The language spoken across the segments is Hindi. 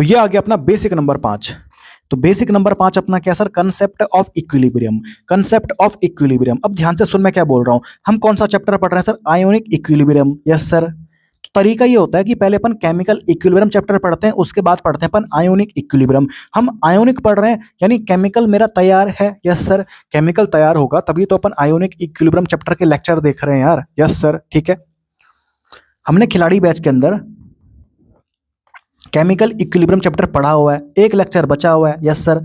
तो ये आ गया अपना बेसिक नंबर 5। तो बेसिक नंबर 5 अपना क्या sir, concept of equilibrium. Concept of equilibrium. अब ध्यान से सुन मैं क्या बोल रहा हूं। हम कौन सा चैप्टर पढ़ रहे हैं sir, ionic equilibrium. Yes sir. तो तरीका ये होता है कि पहले अपन केमिकल इक्विलिब्रियम चैप्टर पढ़ते हैं, उसके बाद पढ़ते हैं अपन आयोनिक इक्विलिब्रियम। हम आयोनिक पढ़ रहे हैं यानी केमिकल मेरा तैयार है। Yes sir. केमिकल तैयार होगा तभी तो अपन आयोनिक इक्विलिब्रियम चैप्टर के लेक्चर देख रहे हैं यार। Yes sir. ठीक है। हमने खिलाड़ी बैच के अंदर केमिकल इक्विलिब्रियम चैप्टर पढ़ा हुआ है, एक लेक्चर बचा हुआ है। Yes sir.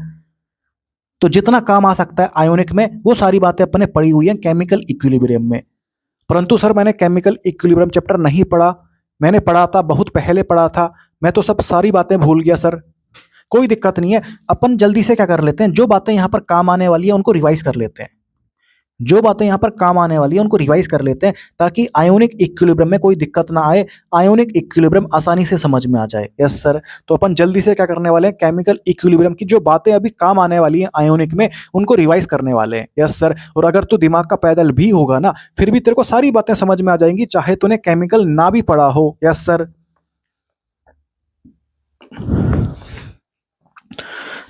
तो जितना काम आ सकता है आयोनिक में वो सारी बातें अपने पढ़ी हुई हैं केमिकल इक्विलिब्रियम में। परंतु सर मैंने केमिकल इक्विलिब्रियम चैप्टर नहीं पढ़ा, मैंने पढ़ा था बहुत पहले पढ़ा था, मैं तो सब सारी बातें भूल गया सर। कोई दिक्कत नहीं है, अपन जल्दी से क्या कर लेते हैं, जो बातें यहां पर काम आने वाली है उनको रिवाइज कर लेते हैं। जो बातें यहां पर काम आने वाली है उनको रिवाइज कर लेते हैं ताकि आयोनिक इक्विलिब्रियम में कोई दिक्कत ना आए, आयोनिक इक्विलिब्रियम आसानी से समझ में आ जाए। Yes sir. तो अपन जल्दी से क्या करने वाले हैं, केमिकल इक्विलिब्रियम की जो बातें अभी काम आने वाली हैं आयोनिक में उनको रिवाइज करने वाले हैं। Yes sir. और अगर तू दिमाग का पैदल भी होगा ना फिर भी तेरे को सारी बातें समझ में आ जाएंगी, चाहे तूने केमिकल ना भी पढ़ा हो। Yes sir.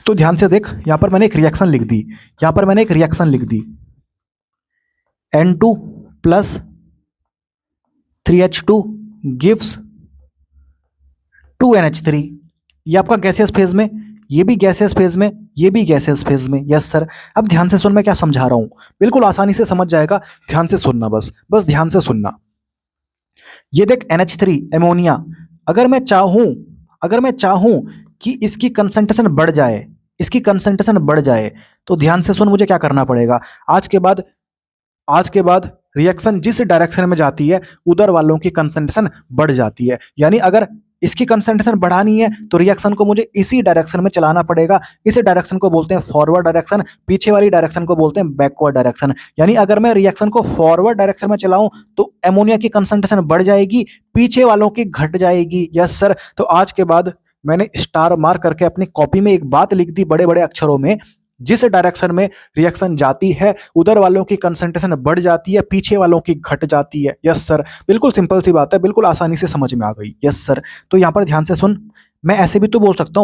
तो ध्यान से देख, यहां पर मैंने एक रिएक्शन लिख दी, यहां पर मैंने एक रिएक्शन लिख दी, N2 plus 3H2 gives 2NH3। ये आपका गैसियस फेज में, ये भी गैसियस फेज में, ये भी गैसियस फेज में। Yes sir. अब ध्यान से सुन मैं क्या समझा रहा हूं, बिल्कुल आसानी से समझ जाएगा, ध्यान से सुनना, बस ध्यान से सुनना। ये देख NH3 एमोनिया, अगर मैं चाहूं कि इसकी कंसंट्रेशन बढ़ जाए, इसकी कंसंट्रेशन बढ़ जाए, तो ध्यान से सुन मुझे क्या करना पड़ेगा। आज के बाद रिएक्शन जिस डायरेक्शन में जाती है उधर वालों की कंसंट्रेशन बढ़ जाती है। यानी अगर इसकी कंसंट्रेशन बढ़ानी है तो रिएक्शन को मुझे इसी डायरेक्शन में चलाना पड़ेगा। इस डायरेक्शन को बोलते हैं फॉरवर्ड डायरेक्शन, पीछे वाली डायरेक्शन को बोलते हैं बैकवर्ड डायरेक्शन। यानी अगर मैं रिएक्शन को फॉरवर्ड डायरेक्शन में चलाऊं तो एमोनिया की कंसंट्रेशन बढ़ जाएगी, पीछे वालों की घट जाएगी। Yes sir. तो आज के बाद मैंने स्टार मार्क करके अपनी कॉपी में एक बात लिख दी बड़े बड़े अक्षरों में, जिस डायरेक्शन में रिएक्शन जाती है उधर वालों की कंसंट्रेशन बढ़ जाती है, पीछे वालों की घट जाती है। Yes sir. बिल्कुल सिंपल सी बात है, बिल्कुल आसानी से समझ में आ गई। Yes sir. तो यहां पर ध्यान से सुन, मैं ऐसे भी तो बोल सकता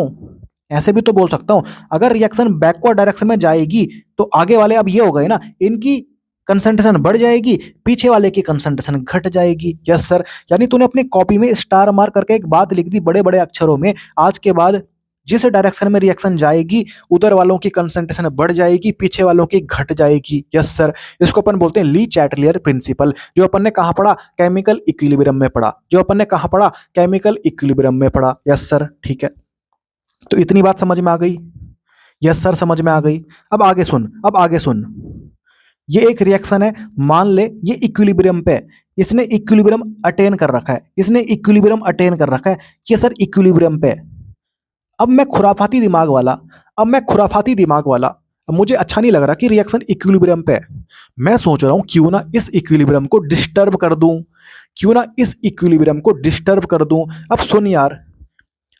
हूं, अगर रिएक्शन बैकवर्ड डायरेक्शन में जाएगी तो आगे वाले अब ये हो गए ना, इनकी कंसंट्रेशन बढ़ जाएगी, पीछे वाले की कंसंट्रेशन घट जाएगी। Yes sir. यानी तूने अपनी कॉपी में स्टार मार्क करके एक बात लिख दी बड़े बड़े अक्षरों में, आज के बाद जिस डायरेक्शन में रिएक्शन जाएगी उधर वालों की कंसंट्रेशन बढ़ जाएगी, पीछे वालों की घट जाएगी। Yes sir. इसको अपन बोलते हैं ली चैटलियर प्रिंसिपल, जो अपन ने कहा पढ़ा, केमिकल इक्विलिब्रियम में पढ़ा। Yes sir. ठीक है। तो इतनी बात समझ में आ गई। यस सर समझ में आ गई। अब आगे सुन, ये एक रिएक्शन है, मान ले ये इक्विलिब्रियम पे, इसने इक्विलिब्रियम अटेन कर रखा है, ये सर इक्विलिब्रियम पे। अब मैं खुराफाती दिमाग वाला, अब मुझे अच्छा नहीं लग रहा कि रिएक्शन इक्विलिब्रियम पे है। मैं सोच रहा हूं क्यों ना इस इक्विलिब्रियम को डिस्टर्ब कर दूं। अब सुन यार,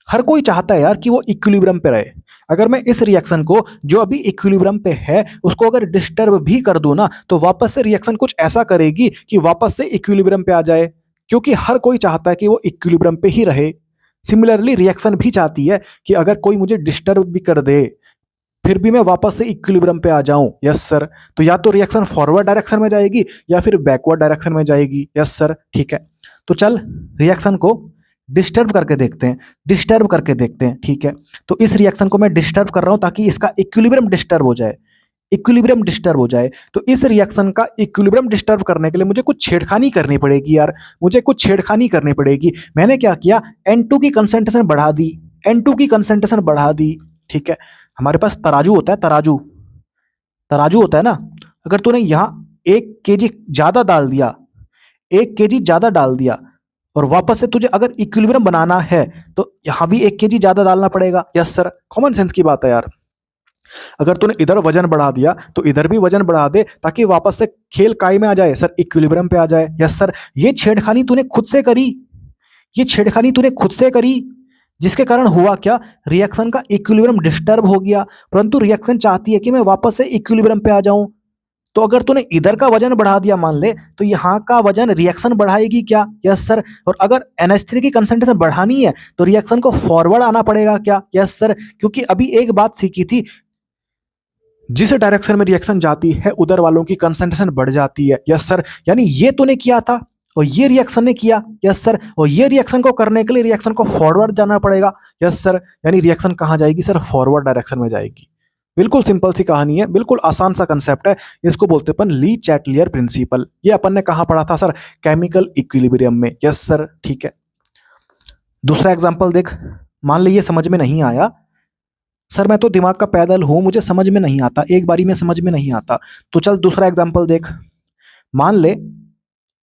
हर कोई चाहता है यार कि वो इक्विलिब्रियम पे रहे। अगर मैं इस रिएक्शन को जो अभी इक्विलिब्रियम पे है उसको अगर डिस्टर्ब भी कर दूं ना तो वापस से रिएक्शन कुछ ऐसा करेगी कि वापस से इक्विलिब्रियम पे आ जाए, क्योंकि हर कोई चाहता है कि वो इक्विलिब्रियम पे ही रहे। सिमिलरली रिएक्शन भी चाहती है कि अगर कोई मुझे डिस्टर्ब भी कर दे फिर भी मैं वापस से इक्विलिब्रियम पे आ जाऊं। Yes sir. तो या तो रिएक्शन फॉरवर्ड डायरेक्शन में जाएगी या फिर बैकवर्ड डायरेक्शन में जाएगी। Yes sir. ठीक है। तो चल रिएक्शन को डिस्टर्ब करके देखते हैं। ठीक है। तो इस रिएक्शन को मैं डिस्टर्ब कर रहा हूं ताकि इसका इक्विलिब्रियम डिस्टर्ब हो जाए। तो इस रिएक्शन का इक्विलिब्रियम डिस्टर्ब करने के लिए मुझे कुछ छेड़खानी करनी पड़ेगी। मैंने क्या किया, N2 की कंसंट्रेशन बढ़ा दी। ठीक है। हमारे पास तराजू होता है ना, अगर तूने यहां 1 kg ज्यादा डाल दिया और वापस से तुझे अगर इक्विलिब्रियम बनाना है तो यहां भी 1 kg ज्यादा डालना पड़ेगा। Yes sir. कॉमन सेंस की बात है यार। अगर तूने इधर वजन बढ़ा दिया तो इधर भी वजन बढ़ा दे ताकि वापस से खेल काय में आ जाए सर, इक्विलिब्रियम पे आ जाए। Yes sir. ये छेड़खानी तूने खुद से करी, जिसके कारण हुआ क्या, रिएक्शन का इक्विलिब्रियम डिस्टर्ब हो गया। परंतु रिएक्शन चाहती है कि मैं वापस से इक्विलिब्रियम पे आ जाऊं, तो अगर तूने इधर का वजन बढ़ा दिया मान ले, तो यहाँ का वजन रिएक्शन बढ़ाएगी क्या? Yes sir. और अगर NH3 की कंसंट्रेशन बढ़ानी है तो रिएक्शन को फॉरवर्ड आना पड़ेगा क्या? Yes sir. क्योंकि अभी एक बात सीखी थी, जिस डायरेक्शन में रिएक्शन जाती है उधर वालों की कंसंट्रेशन बढ़ जाती है। Yes sir. यानी ये तूने किया था और ये रिएक्शन ने किया। Yes sir. और ये रिएक्शन को करने के लिए रिएक्शन को फॉरवर्ड जाना पड़ेगा। Yes sir. यानी रिएक्शन कहाँ जाएगी सर? फॉरवर्ड डायरेक्शन में जाएगी। बिल्कुल सिंपल सी कहानी है, बिल्कुल आसान सा कंसेप्ट है। इसको बोलते अपन ली चैटलियर प्रिंसिपल। ये अपन ने कहाँ पढ़ा था सर? केमिकल इक्विलिब्रियम में। Yes sir. ठीक है, दूसरा एग्जांपल देख। मान ली ये समझ में नहीं आया सर, मैं तो दिमाग का पैदल हूं, मुझे समझ में नहीं आता, एक बारी में समझ में नहीं आता। तो चल दूसरा एग्जांपल देख। मान ले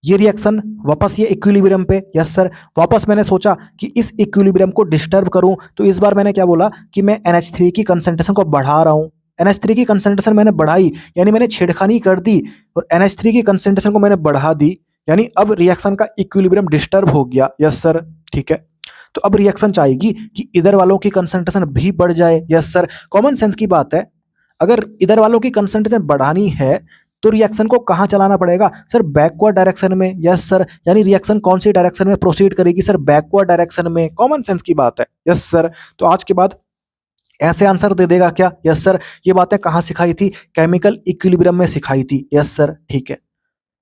ये रिएक्शन वापस ये इक्विलिब्रियम पे। Yes sir. वापस मैंने सोचा कि इस इक्विलिब्रियम को डिस्टर्ब करूं, तो इस बार मैंने क्या बोला कि मैं NH3 की कंसंट्रेशन को बढ़ा रहा हूं। NH3 की कंसंट्रेशन मैंने बढ़ाई, यानी मैंने छेड़खानी कर दी और NH3 की कंसंट्रेशन को मैंने बढ़ा दी, यानी अब रिएक्शन का इक्विलिब्रियम डिस्टर्ब हो गया। Yes sir. ठीक है, तो अब रिएक्शन चाहेगी कि इधर वालों की कंसंट्रेशन भी बढ़ जाए। Yes sir. कॉमन सेंस की बात है, अगर इधर वालों की कंसंट्रेशन बढ़ानी है तो रिएक्शन को कहां चलाना पड़ेगा सर? बैकवर्ड डायरेक्शन में। Yes sir. यानी रिएक्शन कौन सी डायरेक्शन में प्रोसीड करेगी सर? बैकवर्ड डायरेक्शन में। कॉमन सेंस की बात है। Yes sir. तो आज के बाद ऐसे आंसर दे देगा क्या? Yes sir. ये बातें कहां सिखाई थी? केमिकल इक्विलिब्रियम में सिखाई थी। Yes sir. ठीक है,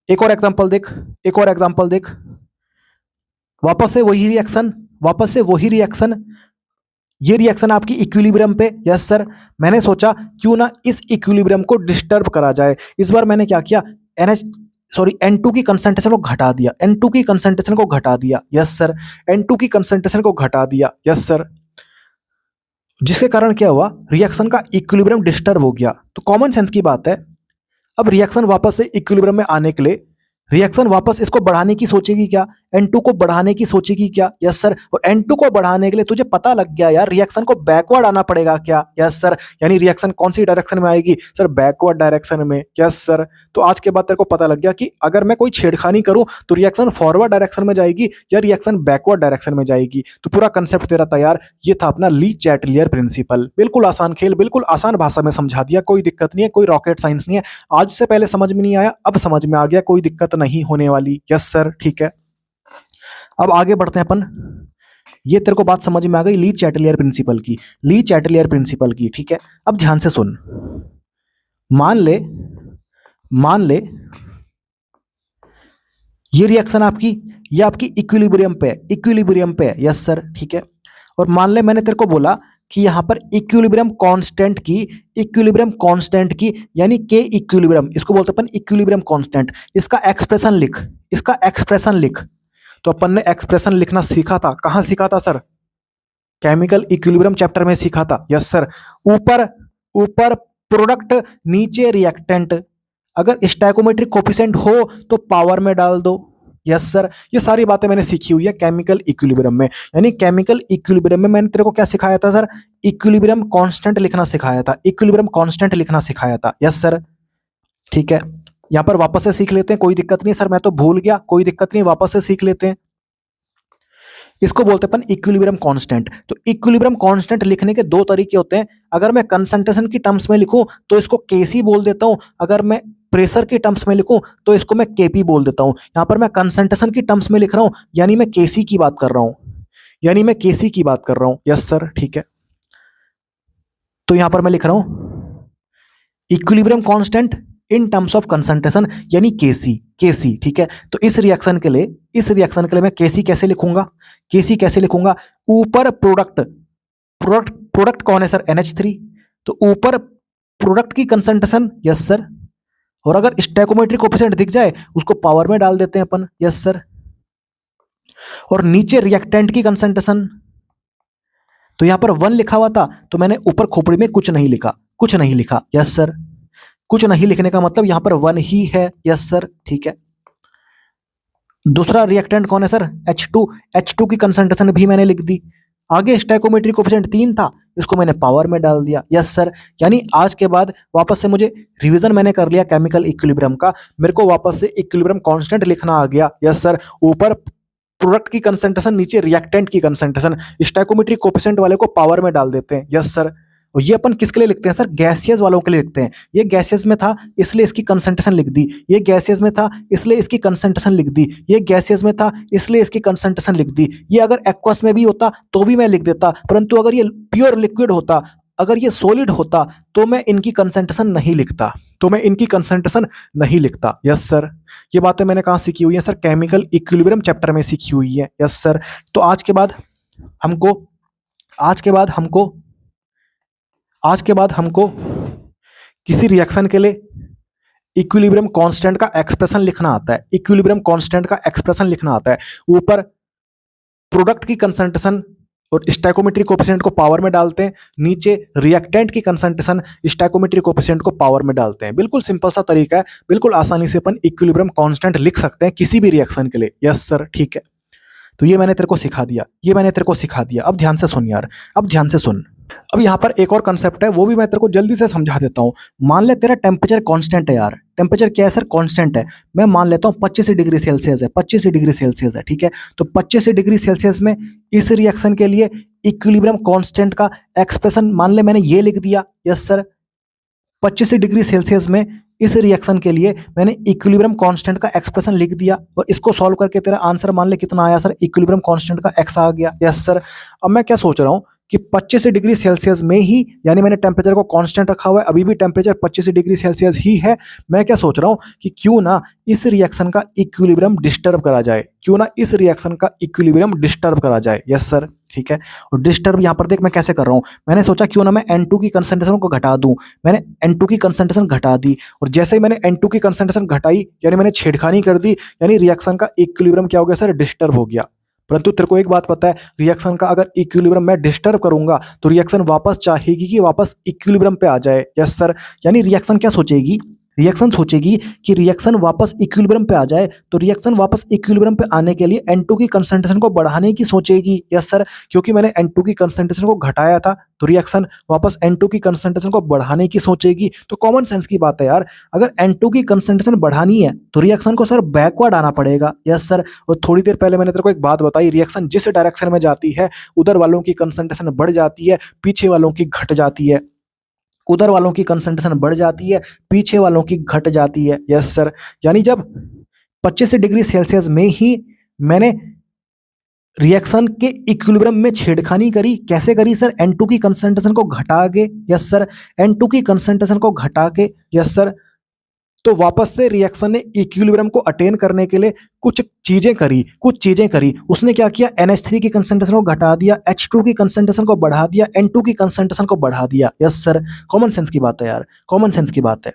एक और एग्जांपल देख, एक और एग्जांपल देख। वापस से वही रिएक्शन, वापस से वही रिएक्शन, ये रिएक्शन आपकी इक्विलिब्रियम पे। Yes sir. मैंने सोचा क्यों ना इस इक्विलिब्रियम को डिस्टर्ब करा जाए। इस बार मैंने क्या किया? N2 की कंसंट्रेशन को घटा दिया, N2 की कंसंट्रेशन को घटा दिया। Yes sir. N2 की कंसंट्रेशन को घटा दिया। Yes sir. जिसके कारण क्या हुआ? रिएक्शन का इक्विलिब्रियम डिस्टर्ब हो गया। तो कॉमन सेंस की बात है, अब रिएक्शन वापस से इक्विलिब्रियम में आने के लिए रिएक्शन वापस इसको बढ़ाने की सोचेगी क्या? N2 को बढ़ाने की सोचेगी क्या? Yes sir. और N2 को बढ़ाने के लिए तुझे पता लग गया यार, रिएक्शन को बैकवर्ड आना पड़ेगा क्या? Yes sir. यानी रिएक्शन कौन सी डायरेक्शन में आएगी सर? बैकवर्ड डायरेक्शन में। Yes sir. तो आज के बाद तेरे को पता लग गया कि अगर मैं कोई छेड़खानी करूं तो रिएक्शन फॉरवर्ड डायरेक्शन में जाएगी या रिएक्शन बैकवर्ड डायरेक्शन में जाएगी। तो पूरा कंसेप्ट तेरा तैयार। ये था अपना ली चैटलियर प्रिंसिपल। बिल्कुल आसान खेल, बिल्कुल आसान भाषा में समझा दिया, कोई दिक्कत नहीं है, कोई रॉकेट साइंस नहीं है। आज से पहले समझ में नहीं आया, अब समझ में आ गया, कोई दिक्कत नहीं होने वाली। Yes sir. ठीक है, अब आगे बढ़ते हैं अपन। ये तेरे को बात समझ में आ गई ली चैटलियर प्रिंसिपल की, ली चैटलियर प्रिंसिपल की। ठीक है, अब ध्यान से सुन। मान ले, मान ले ये रिएक्शन आपकी, ये आपकी इक्विलिब्रियम पे, इक्विलिब्रियम पे। Yes sir. ठीक है, और मान ले मैंने तेरे को बोला कि यहां पर इक्विलिब्रियम कांस्टेंट की, इक्विलिब्रियम कांस्टेंट की, यानी के इक्विलिब्रियम, इसको बोलते अपन इक्विलिब्रियम कांस्टेंट। इसका एक्सप्रेशन लिख, इसका एक्सप्रेशन लिख। तो अपन ने एक्सप्रेशन लिखना सीखा था, कहां सीखा था सर? केमिकल इक्विलिब्रियम चैप्टर में सीखा था। Yes sir. ऊपर ऊपर प्रोडक्ट, नीचे रिएक्टेंट। अगर स्टैकोमेट्रिक कोफिशिएंट हो तो पावर में डाल दो। Yes sir. ये सारी बातें मैंने सीखी हुई है केमिकल इक्विलिब्रियम में। यानी केमिकल इक्विलिब्रियम में मैंने तेरे को क्या सिखाया था सर? इक्विलिब्रियम कांस्टेंट लिखना सिखाया था, इक्विलिब्रियम कांस्टेंट लिखना सिखाया था। Yes sir. ठीक है, यहां पर वापस से सीख लेते हैं, कोई दिक्कत नहीं सर, मैं तो भूल गया, कोई दिक्कत नहीं, वापस से सीख लेते हैं। इसको बोलते हैं अपन इक्विलिब्रियम कांस्टेंट। तो इक्विलिब्रियम कांस्टेंट लिखने के दो तरीके होते हैं। अगर मैं कंसंट्रेशन की टर्म्स में लिखूं तो इसको केसी बोल देता हूं, अगर मैं प्रेशर की टर्म्स में लिखूं तो इसको मैं केपी बोल देता हूं। यहां पर मैं कंसंट्रेशन की टर्म्स में लिख रहा हूं, यानी मैं केसी की बात कर रहा हूं, यानी मैं केसी की बात कर रहा हूं। Yes sir. ठीक है, तो यहां पर मैं लिख रहा हूं equilibrium constant in terms of concentration, यानी केसी, केसी। ठीक है, तो इस रिएक्शन के लिए, इस रिएक्शन के लिए मैं केसी कैसे लिखूंगा? केसी कैसे लिखूंगा? ऊपर प्रोडक्ट, प्रोडक्ट, प्रोडक्ट कौन है सर? NH3। तो ऊपर प्रोडक्ट की कंसंट्रेशन। Yes sir. और अगर स्टैकोमेट्रिक कोफिशिएंट दिख जाए उसको पावर में डाल देते हैं अपन। Yes sir. और नीचे रिएक्टेंट की कंसंट्रेशन, तो यहां पर 1 लिखा हुआ था तो मैंने ऊपर खोपड़ी में कुछ नहीं लिखा, कुछ नहीं लिखा। Yes sir. कुछ नहीं लिखने का मतलब यहां पर 1 ही है। Yes sir. ठीक है, दूसरा रिएक्टेंट कौन है सर? H2। H2 की कंसंट्रेशन भी मैंने लिख दी। आगे स्टैकोमेट्रिक कोफिशिएंट 3 था, इसको मैंने पावर में डाल दिया। Yes sir. यानी आज के बाद वापस से मुझे रिवीजन मैंने कर लिया केमिकल इक्विलिब्रियम का, मेरे को वापस से इक्विलिब्रियम कांस्टेंट लिखना आ गया। Yes sir. ऊपर प्रोडक्ट की कंसंट्रेशन, नीचे रिएक्टेंट की कंसंट्रेशन, स्टैकोमेट्रिक कोफिशिएंट वाले को पावर में डाल देते हैं। Yes sir. और ये अपन किसके लिए लिखते हैं सर? गैसियस वालों के लिए लिखते हैं। ये गैसियस में था इसलिए इसकी कंसंट्रेशन लिख दी, ये गैसियस में था इसलिए इसकी कंसंट्रेशन लिख दी, ये गैसियस में था इसलिए इसकी कंसंट्रेशन लिख दी। ये अगर एक्वस में भी होता तो भी मैं लिख देता, परंतु अगर ये प्योर लिक्विड होता, अगर ये सॉलिड होता तो मैं इनकी कंसंट्रेशन नहीं लिखता, तो मैं इनकी कंसंट्रेशन नहीं लिखता। यस सर, ये बातें मैंने कहाँ सीखी हुई है सर? केमिकल इक्विलिब्रियम चैप्टर में सीखी हुई है। Yes sir. तो आज के बाद हमको किसी रिएक्शन के लिए इक्विलिब्रियम कांस्टेंट का एक्सप्रेशन लिखना आता है। इक्विलिब्रियम कांस्टेंट का एक्सप्रेशन लिखना आता है। ऊपर प्रोडक्ट की कंसंट्रेशन और स्टोइकोमेट्रिक कोएफिशिएंट को पावर में डालते हैं, नीचे रिएक्टेंट की कंसंट्रेशन स्टोइकोमेट्रिक कोएफिशिएंट को पावर में डालते हैं। बिल्कुल सिंपल सा तरीका है, बिल्कुल आसानी से अपन इक्विलिब्रियम कांस्टेंट लिख सकते हैं किसी भी रिएक्शन के लिए। यस सर, ठीक है। तो ये मैंने तेरे को सिखा दिया, अब ध्यान से सुन यार, अब ध्यान से सुन। अब यहाँ पर एक और कंसेप्ट है, वो भी मैं तेरे को जल्दी से समझा देता हूँ। मान ले तेरा टेम्परेचर कांस्टेंट है यार, टेम्परेचर क्या है सर? कांस्टेंट है। मैं मान लेता हूँ 25 डिग्री सेल्सियस है, 25 डिग्री सेल्सियस है, ठीक है। तो 25 डिग्री सेल्सियस में इस रिएक्शन के लिए इक्विलिब्रियम कांस्टेंट का एक्सप्रेशन मान ले मैंने ये लिख दिया। यस सर, 25 डिग्री सेल्सियस में इस रिएक्शन के लिए मैंने इक्विलिब्रियम कांस्टेंट का एक्सप्रेशन लिख दिया, और इसको सॉल्व करके तेरा आंसर मान ले कितना आया सर? इक्विलिब्रियम कांस्टेंट का x आ गया। Yes sir. अब मैं क्या सोच रहा हूँ कि 25 डिग्री सेल्सियस में ही, यानी मैंने टेम्परेचर को कांस्टेंट रखा हुआ है, अभी भी टेम्परेचर 25 डिग्री सेल्सियस ही है। मैं क्या सोच रहा हूँ कि क्यों ना इस रिएक्शन का इक्विलिब्रियम डिस्टर्ब करा जाए, क्यों ना इस रिएक्शन का इक्विलिब्रियम डिस्टर्ब करा जाए। यस सर, ठीक है। और डिस्टर्ब यहाँ पर देख मैं कैसे कर रहा हूँ, मैंने सोचा क्यों ना मैं N2 की कंसंट्रेशन को घटा दूं। मैंने N2 की कंसंट्रेशन घटा दी, और जैसे ही मैंने N2 की कंसंट्रेशन घटाई, यानी मैंने छेड़खानी कर दी, यानी रिएक्शन का इक्विलिब्रियम क्या हो गया सर? डिस्टर्ब हो गया। परंतु तेरे को एक बात पता है, रिएक्शन का अगर इक्विलिब्रियम मैं डिस्टर्ब करूंगा तो रिएक्शन वापस चाहेगी कि वापस इक्विलिब्रियम पे आ जाए। यस सर, यानी रिएक्शन क्या सोचेगी? रिएक्शन सोचेगी कि रिएक्शन वापस इक्विलिब्रियम पे आ जाए, तो रिएक्शन वापस इक्विलिब्रियम पे आने के लिए N2 की कंसंट्रेशन को बढ़ाने की सोचेगी। यस सर, क्योंकि मैंने N2 की कंसंट्रेशन को घटाया था, तो रिएक्शन वापस N2 की कंसंट्रेशन को बढ़ाने की सोचेगी। तो कॉमन सेंस की बात है यार, अगर N2 की कंसंट्रेशन बढ़ानी है तो रिएक्शन को सर बैकवर्ड आना पड़ेगा। Yes sir. और थोड़ी देर पहले मैंने तेरे को एक बात बताई, रिएक्शन जिस डायरेक्शन में जाती है उधर वालों की कंसंट्रेशन बढ़ जाती है, पीछे वालों की घट जाती है। उधर वालों की कंसंट्रेशन बढ़ जाती है, पीछे वालों की घट जाती है। यस सर, यानी जब 25 डिग्री सेल्सियस में ही मैंने रिएक्शन के इक्विलिब्रियम में छेड़खानी करी, कैसे करी सर? N2 की कंसंट्रेशन को घटा के। यस सर, N2 की कंसंट्रेशन को घटा के। यस सर, तो वापस से रिएक्शन ने इक्विलिब्रियम को अटेन करने के लिए कुछ चीजें करी। उसने क्या किया? NH3 की कंसंट्रेशन को घटा दिया, H2 की कंसंट्रेशन को बढ़ा दिया, N2 की कंसंट्रेशन को बढ़ा दिया। यस सर, कॉमन सेंस की बात है यार, कॉमन सेंस की बात है।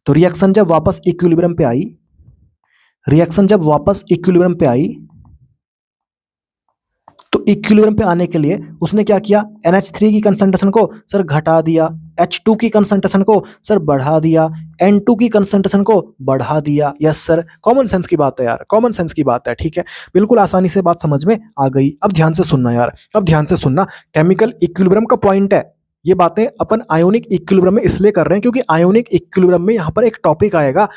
तो रिएक्शन जब वापस इक्विलिब्रियम पे आई, तो इक्विलिब्रियम पे आने के लिए उसने क्या किया? NH3 की कंसंट्रेशन को सर घटा दिया, H2 की कंसंट्रेशन को सर बढ़ा दिया, N2 की कंसंट्रेशन को बढ़ा दिया। यस सर, कॉमन सेंस की बात है यार, कॉमन सेंस की बात है, ठीक है। बिल्कुल आसानी से बात समझ में आ गई। अब ध्यान से सुनना यार, अब ध्यान से सुनना। केमिकल इक्विलिब्रियम का पॉइंट है, ये बातें अपन आयोनिक इक्विलिब्रियम में इसलिए कर रहे हैं क्योंकि आयोनिक इक्विलिब्रियम में यहाँ पर एक टॉपिक आएगा।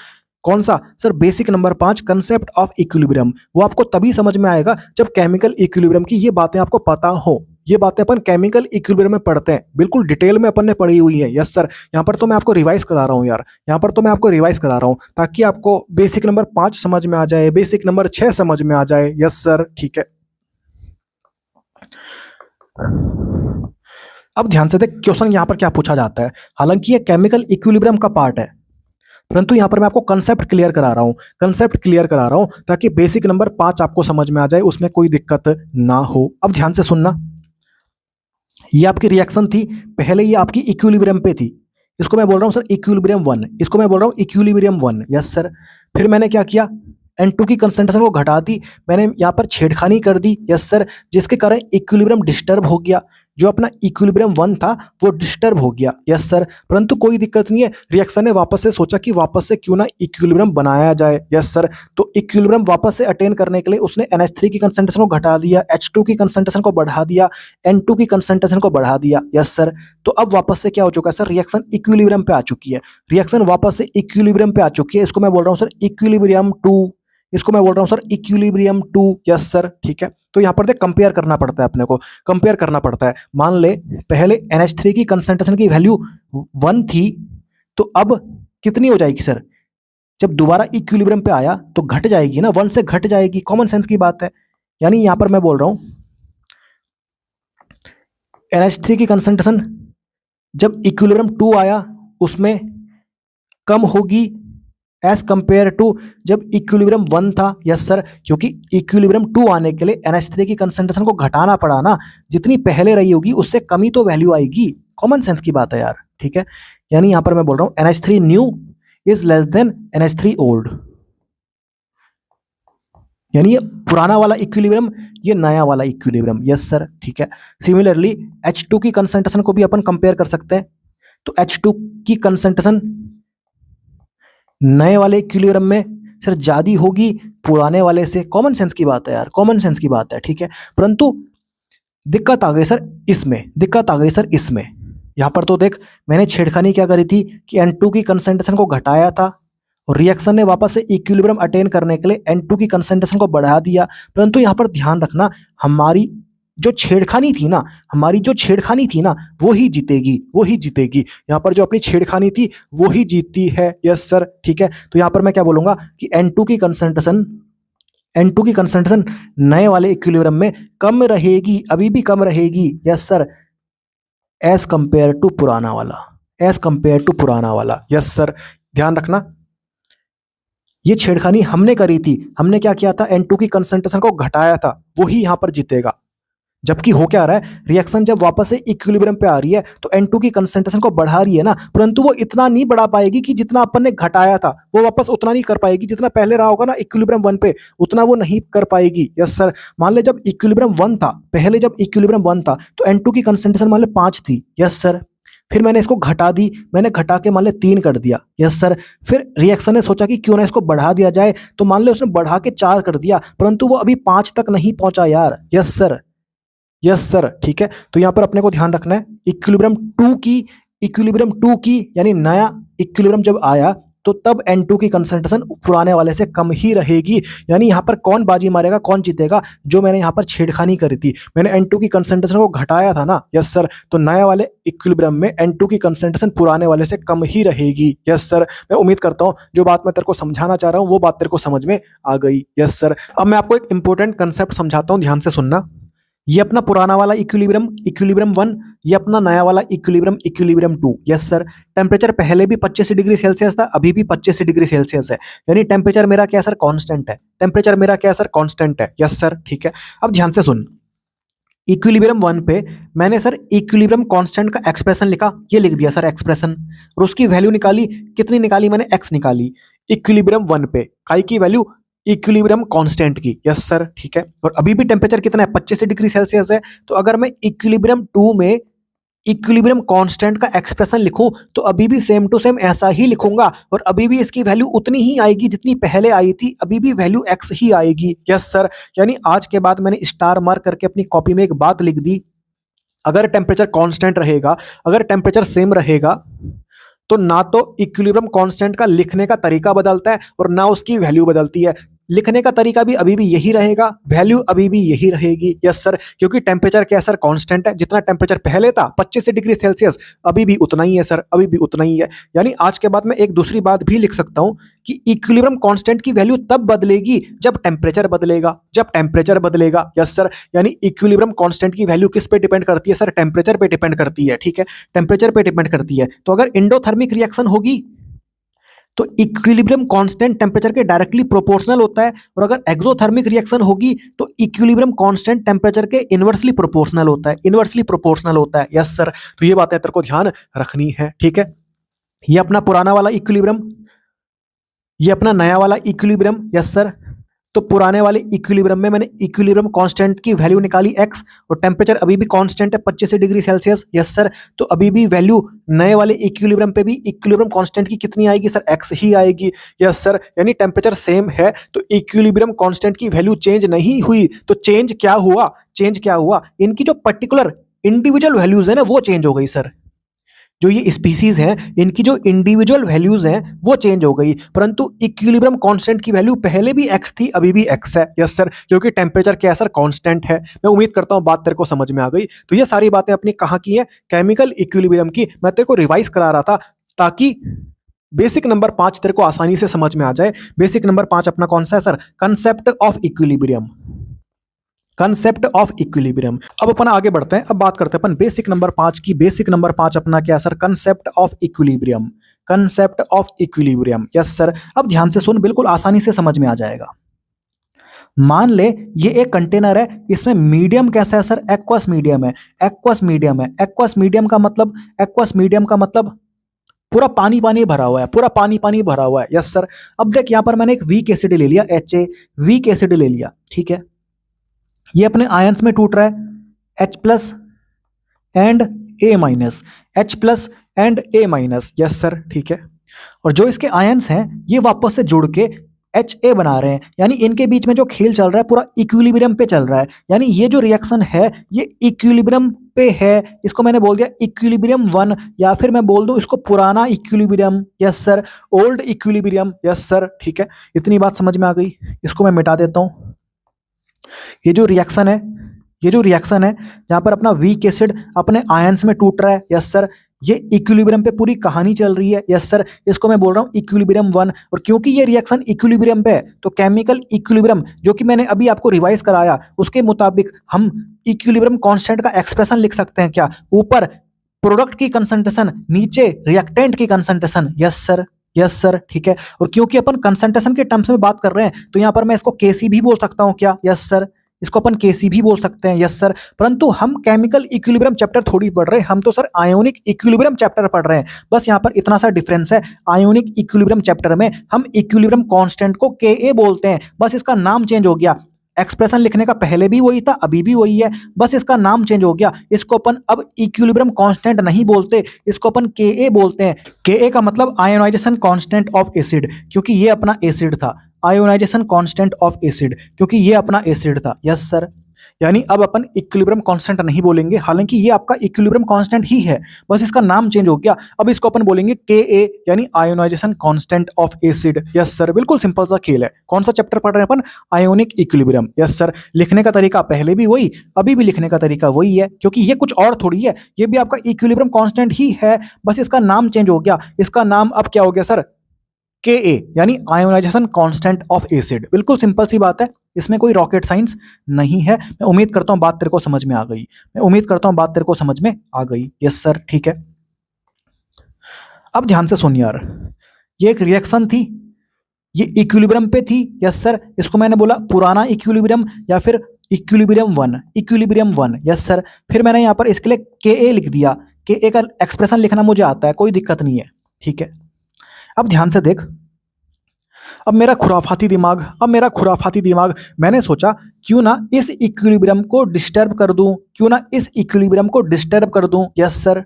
कौन सा sir? Basic number 5, concept of equilibrium. वो आपको तभी समझ में आएगा जब केमिकल इक्विलिब्रियम की ये बातें आपको पता हो। ये बातें अपन केमिकल इक्विलिब्रियम में पढ़ते हैं, बिल्कुल डिटेल में अपन ने पढ़ी हुई है। यस सर, यहाँ पर तो मैं आपको रिवाइज करा रहा हूँ यार, यहाँ पर तो मैं आपको रिवाइज करा रहा हूँ ताकि आपको बेसिक नंबर 5 समझ में आ जाए, बेसिक नंबर 6 समझ में आ जाए। यस सर, ठीक है। अब ध्यान से देख, क्वेश्चन यहाँ पर क्या पूछा जाता है। हालांकि ये केमिकल इक्विलिब्रियम का पार्ट है, परंतु यहां पर मैं आपको कंसेप्ट क्लियर करा रहा हूं ताकि बेसिक नंबर 5 आपको समझ में आ जाए, उसमें कोई दिक्कत ना हो। अब ध्यान से सुनना, ये आपकी रिएक्शन थी, पहले ये आपकी इक्विलिब्रियम पे थी, इसको मैं बोल रहा हूं सर इक्विलिब्रियम 1, इसको मैं बोल रहा हूं इक्विलिब्रियम 1। यस सर, फिर मैंने क्या किया? N2 की कंसंट्रेशन को घटा दी, मैंने यहाँ पर छेड़खानी कर दी। यस सर, जिसके कारण इक्विलिब्रियम डिस्टर्ब हो गया, जो अपना इक्विलिब्रियम 1 था वो डिस्टर्ब हो गया। यस सर, परंतु कोई दिक्कत नहीं है, रिएक्शन ने वापस से सोचा कि वापस से क्यों ना इक्विलिब्रियम बनाया जाए। यस सर, तो इक्विलिब्रियम वापस से अटेन करने के लिए उसने NH3 की कंसंट्रेशन को घटा दिया, H2 की कंसंट्रेशन को बढ़ा दिया, N2 की कंसंट्रेशन को बढ़ा दिया। यस सर, तो अब वापस से क्या हो चुका है सर? रिएक्शन इक्विलिब्रियम पे आ चुकी है, रिएक्शन वापस से इक्विलिब्रियम पे आ चुकी है। इसको मैं बोल रहा हूँ सर इक्विलिब्रियम 2, इसको मैं बोल रहा हूं sir equilibrium two. Yes sir, ठीक है। तो यहां पर देख कंपेयर करना पड़ता है, अपने को कंपेयर करना पड़ता है। मान ले पहले NH3 की कंसंट्रेशन की वैल्यू 1 थी, तो अब कितनी हो जाएगी सर? जब दोबारा इक्विलिब्रियम पे आया तो घट जाएगी ना, 1 से घट जाएगी, कॉमन सेंस की बात है। यानी यहां पर मैं बोल रहा हूं NH3 की कंसंट्रेशन जब इक्विलिब्रियम 2 आया उसमें कम होगी एज कंपेयर टू जब इक्विलिब्रियम 1 था। यस सर, क्योंकि इक्विलिब्रियम 2 आने के लिए NH3 की कंसंट्रेशन को घटाना पड़ा ना, जितनी पहले रही होगी उससे कम ही तो वैल्यू आएगी। कॉमन सेंस की बात है यार, ठीक है। यानी यहां पर मैं बोल रहा हूं NH3 new is less than NH3 old. यानी ये पुराना वाला इक्विलिब्रियम, ये नया वाला इक्विलिब्रियम। यस सर, ठीक है। सिमिलरली H2 की कंसंट्रेशन को भी अपन कंपेयर कर सकते हैं। तो H2 की कंसंट्रेशन नए वाले इक्विलिब्रियम में सर ज्यादा होगी पुराने वाले से। कॉमन सेंस की बात है यार, कॉमन सेंस की बात है, ठीक है। परंतु दिक्कत आ गई सर इसमें, दिक्कत आ गई सर इसमें। यहां पर तो देख मैंने छेड़खानी क्या करी थी कि N2 की कंसंट्रेशन को घटाया था और रिएक्शन ने वापस से इक्विलिब्रियम अटेन करने के लिए N2 की कंसंट्रेशन को बढ़ा दिया। परंतु यहां पर ध्यान रखना, हमारी जो छेड़खानी थी ना, हमारी जो छेड़खानी थी ना, वो ही जीतेगी, वो ही जीतेगी। यहां पर जो अपनी छेड़खानी थी वो ही जीतती है। यस सर, ठीक है। तो यहां पर मैं क्या बोलूंगा कि N2 की कंसंट्रेशन नए वाले इक्विलिब्रियम में कम रहेगी, अभी भी कम रहेगी। Yes sir, as compare to पुराना वाला, एज कंपेयर टू पुराना वाला। यस सर, ध्यान रखना ये छेड़खानी हमने करी थी। हमने क्या किया था, N2 की कंसंट्रेशन को घटाया था, वही यहां पर जीतेगा। जबकि हो क्या रहा है, रिएक्शन जब वापस से इक्विलिब्रियम पे आ रही है तो N2 की कंसंट्रेशन को बढ़ा रही है ना, परंतु वो इतना नहीं बढ़ा पाएगी कि जितना अपन ने घटाया था, वो वापस उतना नहीं कर पाएगी। जितना पहले रहा होगा ना इक्विलिब्रियम 1 पे, उतना वो नहीं कर पाएगी। यस सर, मान ले जब इक्विलिब्रियम 1 था, पहले जब इक्विलिब्रियम 1 था तो N2 की कंसंट्रेशन मान ले 5 थी। यस सर, फिर मैंने इसको घटा दी, मैंने घटा के मान ले 3 कर दिया। यस सर, फिर रिएक्शन ने सोचा कि क्यों ना इसको बढ़ा दिया जाए, तो मान ले उसने बढ़ा के 4 कर दिया, परंतु वो अभी 5 तक नहीं पहुंचा यार। यस सर, यस सर, ठीक है। तो यहां पर अपने को ध्यान रखना है इक्विलिब्रियम 2 की यानी नया इक्विलिब्रियम जब आया तो तब N2 की कंसंट्रेशन पुराने वाले से कम ही रहेगी। यानी यहां पर कौन बाजी मारेगा, कौन जीतेगा? जो मैंने यहां पर छेड़खानी करी थी, मैंने N2 की कंसंट्रेशन को घटाया था ना। यस सर, तो नया वाले इक्विलिब्रियम में N2 की कंसंट्रेशन पुराने वाले से कम ही रहेगी। यस सर, मैं उम्मीद करता हूं जो बात मैं तेरे को समझाना चाह रहा हूं वो बात तेरे को समझ में आ गई। यस सर, अब मैं आपको एक इंपॉर्टेंट कंसेप्ट समझाता हूं, ध्यान से सुनना। ये अपना पुराना वाला इक्विलिब्रियम 1, ये अपना नया वाला इक्विलिब्रियम 2। यस सर, टेम्परेचर पहले भी 25 डिग्री सेल्सियस था, अभी भी 25 डिग्री सेल्सियस है। यानी टेम्परेचर मेरा क्या सर, कांस्टेंट है। टेम्परेचर मेरा क्या सर, कांस्टेंट है। यस सर, ठीक है। अब ध्यान से सुन, इक्विलिब्रियम 1 पे मैंने सर इक्विलिब्रियम कांस्टेंट का एक्सप्रेशन लिखा, ये लिख दिया सर एक्सप्रेशन, और उसकी वैल्यू निकाली। कितनी निकाली मैंने? x निकाली। इक्विलिब्रियम 1 पे काई की वैल्यू, इक्विलिब्रियम कांस्टेंट की। यस सर, ठीक है। और अभी भी टेम्परेचर कितना है, 25 डिग्री सेल्सियस है। तो अगर मैं इक्विलिब्रियम 2 में इक्विलिब्रियम कांस्टेंट का एक्सप्रेशन लिखूं तो अभी भी सेम टू सेम ऐसा ही लिखूंगा, और अभी भी इसकी वैल्यू उतनी ही आएगी जितनी पहले आई थी, अभी भी वैल्यू x ही आएगी। यस सर, यानी आज के बाद मैंने स्टार मार्क करके अपनी कॉपी में एक बात लिख दी, अगर टेम्परेचर कांस्टेंट रहेगा, अगर टेम्परेचर सेम रहेगा, तो ना तो इक्विलिब्रियम कांस्टेंट का लिखने का तरीका बदलता है और ना उसकी वैल्यू बदलती है। लिखने का तरीका भी अभी भी यही रहेगा, वैल्यू अभी भी यही रहेगी। यस सर, क्योंकि टेम्परेचर क्या सर, कांस्टेंट है। जितना टेम्परेचर पहले था 25 डिग्री सेल्सियस, अभी भी उतना ही है सर, अभी भी उतना ही है। यानी आज के बाद मैं एक दूसरी बात भी लिख सकता हूं कि इक्विलिब्रियम कांस्टेंट की वैल्यू तब बदलेगी जब टेम्परेचर बदलेगा, जब टेम्परेचर बदलेगा। यस सर, यानी इक्विलिब्रियम कांस्टेंट की वैल्यू किस पे डिपेंड करती है सर? टेम्परेचर पे डिपेंड करती है। ठीक है, टेम्परेचर पे डिपेंड करती है। तो अगर इंडोथर्मिक रिएक्शन होगी तो इक्विलिब्रियम कांस्टेंट टेम्परेचर के डायरेक्टली प्रोपोर्शनल होता है, और अगर एक्सोथर्मिक रिएक्शन होगी तो इक्विलिब्रियम कांस्टेंट टेम्परेचर के इनवर्सली प्रोपोर्शनल होता है, इनवर्सली प्रोपोर्शनल होता है। यस सर, तो ये बातें तेरे को ध्यान रखनी है। ठीक है, ये अपना पुराना वाला इक्विलिब्रियम, ये अपना नया वाला इक्विलिब्रियम। यस सर, तो पुराने वाले इक्विलिब्रियम में मैंने इक्विलिब्रियम कांस्टेंट की वैल्यू निकाली x, और टेम्परेचर अभी भी कांस्टेंट है 25 डिग्री सेल्सियस। यस सर, तो अभी भी वैल्यू नए वाले इक्विलिब्रियम पे भी इक्विलिब्रियम कांस्टेंट की कितनी आएगी सर? x ही आएगी। यस सर, यानी टेम्परेचर सेम है तो इक्विलिब्रियम कांस्टेंट की वैल्यू चेंज नहीं हुई। तो चेंज क्या हुआ? चेंज क्या हुआ? इनकी जो पर्टिकुलर इंडिविजुअल वैल्यूज है ना वो चेंज हो गई सर। जो ये स्पीसीज है इनकी जो इंडिविजुअल वैल्यूज हैं वो चेंज हो गई, परंतु इक्विलिब्रियम कांस्टेंट की वैल्यू पहले भी x थी, अभी भी x है। यस सर, क्योंकि टेम्परेचर क्या है सर, कांस्टेंट है। मैं उम्मीद करता हूं बात तेरे को समझ में आ गई। तो ये सारी बातें अपनी कहाँ की है, केमिकल इक्विलिब्रियम की। मैं तेरे को रिवाइज करा रहा था ताकि बेसिक नंबर 5 तेरे को आसानी से समझ में आ जाए। बेसिक नंबर 5 अपना कौन सा है sir, concept of equilibrium. Concept of equilibrium. अब अपन आगे बढ़ते हैं, अब बात करते हैं अपन बेसिक नंबर 5 की। बेसिक नंबर 5 अपना क्या sir, concept of equilibrium. Concept of equilibrium, yes sir. अब ध्यान से सुन, बिल्कुल आसानी से समझ में आ जाएगा। मान ले ये एक कंटेनर है, इसमें मीडियम कैसा है सर, एक्वस मीडियम है। एक्वस मीडियम है। एक्वस मीडियम का मतलब, एक्वस मीडियम का मतलब पूरा पानी पानी भरा हुआ है, पूरा पानी पानी भरा हुआ है। Yes sir. अब देख यहां पर मैंने एक वीक एसिड ले लिया, HA, वीक एसिड ले लिया, ठीक है। ये अपने आयंस में टूट रहा है, H plus and A minus, H plus and A minus. Yes sir, ठीक है। और जो इसके आयंस हैं ये वापस से जुड़ के HA बना रहे हैं, यानी इनके बीच में जो खेल चल रहा है पूरा इक्विलिब्रियम पे चल रहा है। यानी ये जो रिएक्शन है ये इक्विलिब्रियम पे है। इसको मैंने बोल दिया इक्विलिब्रियम 1, या फिर मैं बोल दूं इसको पुराना equilibrium. Yes sir, old equilibrium. Yes sir, ठीक है। इतनी बात समझ में आ गई, इसको मैं मिटा देता हूं। ये जो रिएक्शन है, ये जो रिएक्शन है जहां पर अपना वीक एसिड अपने आयंस में टूट रहा है, यस सर, ये इक्विलिब्रियम पे पूरी कहानी चल रही है। यस सर, इसको मैं बोल रहा हूँ इक्विलिब्रियम 1। और क्योंकि ये रिएक्शन इक्विलिब्रियम पे है तो केमिकल इक्विलिब्रियम जो कि मैंने अभी आपको रिवाइज कराया उसके मुताबिक हम इक्विलिब्रियम कांस्टेंट का एक्सप्रेशन लिख सकते हैं क्या, ऊपर प्रोडक्ट की कंसंट्रेशन, नीचे रिएक्टेंट की concentration. Yes sir, yes sir, ठीक है। और क्योंकि अपन कंसंट्रेशन के टर्म्स में बात कर रहे हैं तो यहां पर मैं इसको Kc भी बोल सकता हूं क्या, यस सर, इसको अपन Kc भी बोल सकते हैं। यस सर, परंतु हम केमिकल इक्विलिब्रियम चैप्टर थोड़ी पढ़ रहे हैं, हम तो सर आयोनिक इक्विलिब्रियम चैप्टर पढ़ रहे हैं। बस यहां पर इतना सा डिफरेंस है, आयोनिक इक्विलिब्रियम चैप्टर में हम इक्विलिब्रियम कांस्टेंट को Ka बोलते हैं, बस इसका नाम चेंज हो गया। एक्सप्रेशन लिखने का पहले भी वही था, अभी भी वही है, बस इसका नाम चेंज हो गया। इसको अपन अब इक्विलिब्रियम कांस्टेंट नहीं बोलते, इसको अपन Ka बोलते हैं। Ka का मतलब आयोनाइजेशन कांस्टेंट ऑफ एसिड, क्योंकि ये अपना एसिड था। आयोनाइजेशन कांस्टेंट ऑफ एसिड, क्योंकि ये अपना एसिड था। यस सर, यानी अब अपन इक्विलिब्रियम कांस्टेंट नहीं बोलेंगे, हालांकि ये आपका इक्विलिब्रियम कांस्टेंट ही है, बस इसका नाम चेंज हो गया। अब इसको अपन बोलेंगे Ka, यानी ionization constant of acid. Yes sir, बिल्कुल सिंपल सा खेल है। कौन सा चैप्टर पढ़ रहे हैं अपन, आयोनिक इक्विलिब्रियम। यस सर, लिखने का तरीका पहले भी वही, अभी भी लिखने का तरीका वही है, क्योंकि ये कुछ और थोड़ी है, ये भी आपका इक्विलिब्रियम कांस्टेंट ही है, बस इसका नाम चेंज हो गया। इसका नाम अब क्या हो गया सर, Ka, यानी आयोनाइजेशन कांस्टेंट ऑफ एसिड। बिल्कुल सिंपल सी बात है, इसमें कोई रॉकेट साइंस नहीं है। मैं उम्मीद करता हूं बात तेरे को समझ में आ गई, मैं उम्मीद करता हूं बात तेरे को समझ में आ गई। यस सर, ठीक है। अब ध्यान से सुन यार, ये एक रिएक्शन थी, ये इक्विलिब्रियम पे थी। यस सर, इसको मैंने बोला पुराना इक्विलिब्रियम या फिर इक्विलिब्रियम 1, इक्विलिब्रियम 1। यस सर, फिर मैंने यहां पर इसके लिए Ka लिख दिया। Ka का एक्सप्रेशन लिखना मुझे आता है, कोई दिक्कत नहीं है, ठीक है। अब ध्यान से देख, अब मेरा खुराफाती दिमाग, मैंने सोचा क्यों ना इस इक्विलिब्रियम को डिस्टर्ब कर दूं, क्यों ना इस इक्विलिब्रियम को डिस्टर्ब कर दूं। यस सर,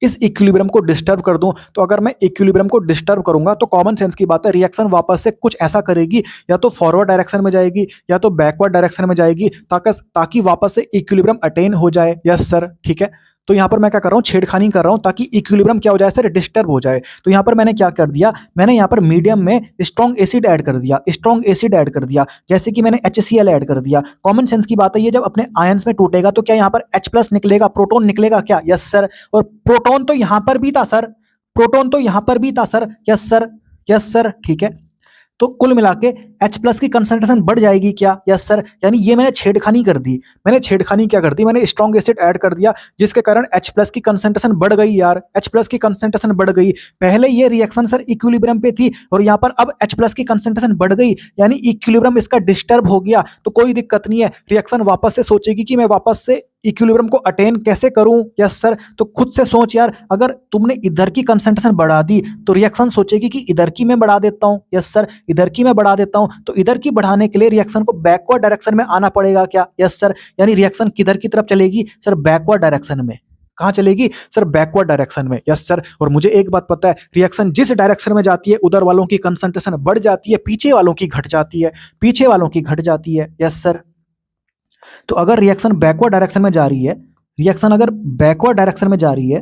इस इक्विलिब्रियम को डिस्टर्ब कर दूं, तो अगर मैं इक्विलिब्रियम को डिस्टर्ब करूंगा तो कॉमन सेंस की बात है, रिएक्शन वापस से कुछ ऐसा करेगी, या तो फॉरवर्ड डायरेक्शन में जाएगी या तो बैकवर्ड डायरेक्शन में जाएगी, ताकि वापस से इक्विलिब्रियम अटेन हो जाए। यस सर, ठीक है। तो यहां पर मैं क्या कर रहा हूं, छेड़खानी कर रहा हूं ताकि इक्विलिब्रियम क्या हो जाए सर, डिस्टर्ब हो जाए। तो यहां पर मैंने क्या कर दिया, मैंने यहां पर मीडियम में स्ट्रॉन्ग एसिड ऐड कर दिया, स्ट्रॉन्ग एसिड ऐड कर दिया, जैसे कि मैंने HCl ऐड कर दिया। कॉमन सेंस की बात है, ये जब अपने आयंस में टूटेगा तो क्या यहां पर H प्लस निकलेगा, प्रोटॉन निकलेगा क्या। यस सर, और प्रोटॉन तो यहां पर भी था सर, प्रोटॉन तो यहां पर भी था sir. Yes sir, yes sir, ठीक है। तो कुल मिला के H प्लस की कंसंट्रेशन बढ़ जाएगी क्या। यस सर, यानी ये मैंने छेड़खानी कर दी। मैंने छेड़खानी क्या कर दी, मैंने स्ट्रॉन्ग एसिड ऐड कर दिया, जिसके कारण H प्लस की कंसंट्रेशन बढ़ गई यार, H प्लस की कंसंट्रेशन बढ़ गई। पहले ये रिएक्शन सर इक्विलिब्रियम पे थी और यहाँ पर अब H प्लस की कंसंट्रेशन बढ़ गई, यानी इक्विलिब्रियम इसका डिस्टर्ब हो गया। तो कोई दिक्कत नहीं है, रिएक्शन वापस से सोचेगी कि मैं वापस से इक्विलिब्रियम को अटेन कैसे करूं। यस सर, तो खुद से सोच यार, अगर तुमने इधर की कंसंट्रेशन बढ़ा दी तो रिएक्शन सोचेगी कि इधर की मैं बढ़ा देता हूं। यस सर, इधर की मैं बढ़ा देता हूं, तो इधर की बढ़ाने के लिए रिएक्शन को बैकवर्ड डायरेक्शन में आना पड़ेगा क्या। यस सर, यानी रिएक्शन किधर की तरफ चलेगी सर, बैकवर्ड डायरेक्शन में। कहां चलेगी सर, बैकवर्ड डायरेक्शन में। यस सर, और मुझे एक बात पता है, रिएक्शन जिस डायरेक्शन में जाती है उधर वालों की कंसंट्रेशन बढ़ जाती है, पीछे वालों की घट जाती है, पीछे वालों की घट जाती है। यस सर, तो अगर रिएक्शन बैकवर्ड डायरेक्शन में जा रही है, रिएक्शन अगर बैकवर्ड डायरेक्शन में जा रही है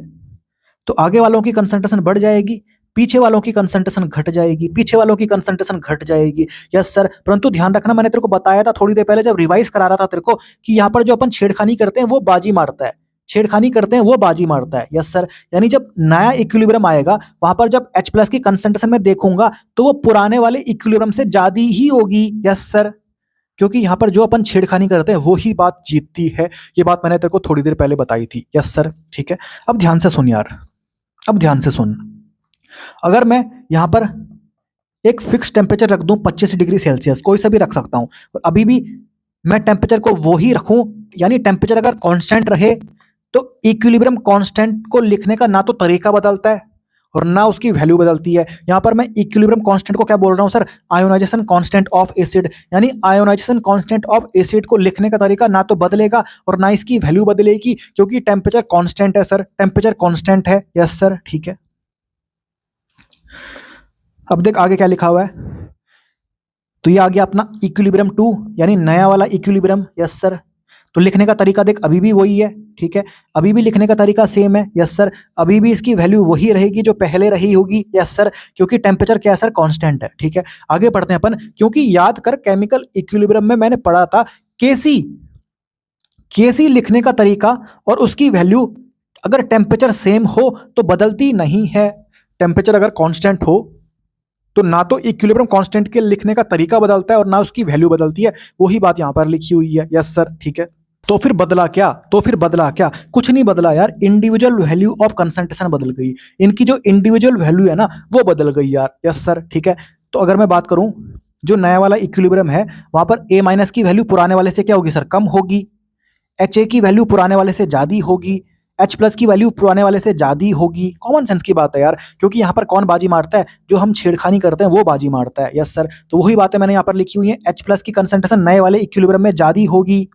तो आगे वालों की कंसंट्रेशन बढ़ जाएगी, पीछे वालों की कंसंट्रेशन घट जाएगी, पीछे वालों की कंसंट्रेशन घट जाएगी। यस सर, परंतु ध्यान रखना, मैंने तेरे को बताया था थोड़ी देर पहले जब रिवाइज करा रहा था तेरे को कि यहाँ पर जो अपन छेड़खानी करते हैं वो बाजी मारता है, छेड़खानी करते हैं वो बाजी मारता है। यस सर, यानी जब नया इक्विलिब्रियम आएगा वहां पर जब H प्लस की कंसंट्रेशन में देखूंगा तो वो पुराने वाले इक्विलिब्रियम से ज्यादा ही होगी। यस सर, क्योंकि यहाँ पर जो अपन छेड़खानी करते हैं वो ही बात जीतती है। ये बात मैंने तेरे को थोड़ी देर पहले बताई थी। यस सर, ठीक है। अब ध्यान से सुन यार, अब ध्यान से सुन। अगर मैं यहाँ पर एक फिक्स टेम्परेचर रख दूं 25 डिग्री सेल्सियस, कोई सा भी रख सकता हूं, और अभी भी मैं टेम्परेचर को वो ही रखूं, यानी टेम्परेचर अगर कांस्टेंट रहे तो इक्विलिब्रियम कांस्टेंट को लिखने का ना तो तरीका बदलता है और ना उसकी वैल्यू बदलती है। यहां पर मैं इक्विलिब्रियम कांस्टेंट को क्या बोल रहा हूं sir, ionization constant of acid, यानी आयोनाइजेशन कांस्टेंट ऑफ एसिड को लिखने का तरीका ना तो बदलेगा और ना इसकी वैल्यू बदलेगी, क्योंकि टेम्परेचर कांस्टेंट है सर, टेम्परेचर कांस्टेंट है। यस सर, ठीक है। अब देख आगे क्या लिखा हुआ है, तो ये आ गया अपना इक्विलिब्रियम 2, यानी नया वाला इक्विलिब्रियम। यस सर, तो लिखने का तरीका देख अभी भी वही है, ठीक है, अभी भी लिखने का तरीका सेम है। यस सर, अभी भी इसकी वैल्यू वही रहेगी जो पहले रही होगी। यस सर, क्योंकि टेम्परेचर क्या है सर, कांस्टेंट है। ठीक है, आगे बढ़ते हैं अपन, क्योंकि याद कर केमिकल इक्विलिब्रियम में मैंने पढ़ा था केसी, केसी लिखने का तरीका और उसकी वैल्यू अगर टेम्परेचर सेम हो तो बदलती नहीं है। टेम्परेचर अगर कांस्टेंट हो तो ना तो इक्विलिब्रियम कांस्टेंट के लिखने का तरीका बदलता है और ना उसकी वैल्यू बदलती है, वही बात यहां पर लिखी हुई है। यस सर, ठीक है। तो फिर बदला क्या, तो फिर बदला क्या, कुछ नहीं बदला यार, इंडिविजुअल वैल्यू ऑफ कंसंट्रेशन बदल गई, इनकी जो इंडिविजुअल वैल्यू है ना वो बदल गई यार। यस सर, ठीक है। तो अगर मैं बात करूं जो नया वाला इक्विलिब्रियम है वहां पर A माइनस की वैल्यू पुराने वाले से क्या होगी सर, कम होगी, HA की वैल्यू पुराने वाले से ज्यादा होगी, H प्लस की वैल्यू पुराने वाले से ज्यादा होगी। कॉमन सेंस की बात है यार, क्योंकि यहाँ पर कौन बाजी मारता है, जो हम छेड़खानी करते हैं वो बाजी मारता है। यस सर, तो वही बातें मैंने यहाँ पर लिखी हुई है, H प्लस की कंसंट्रेशन नए वाले इक्विलिब्रियम में ज्यादा होगी,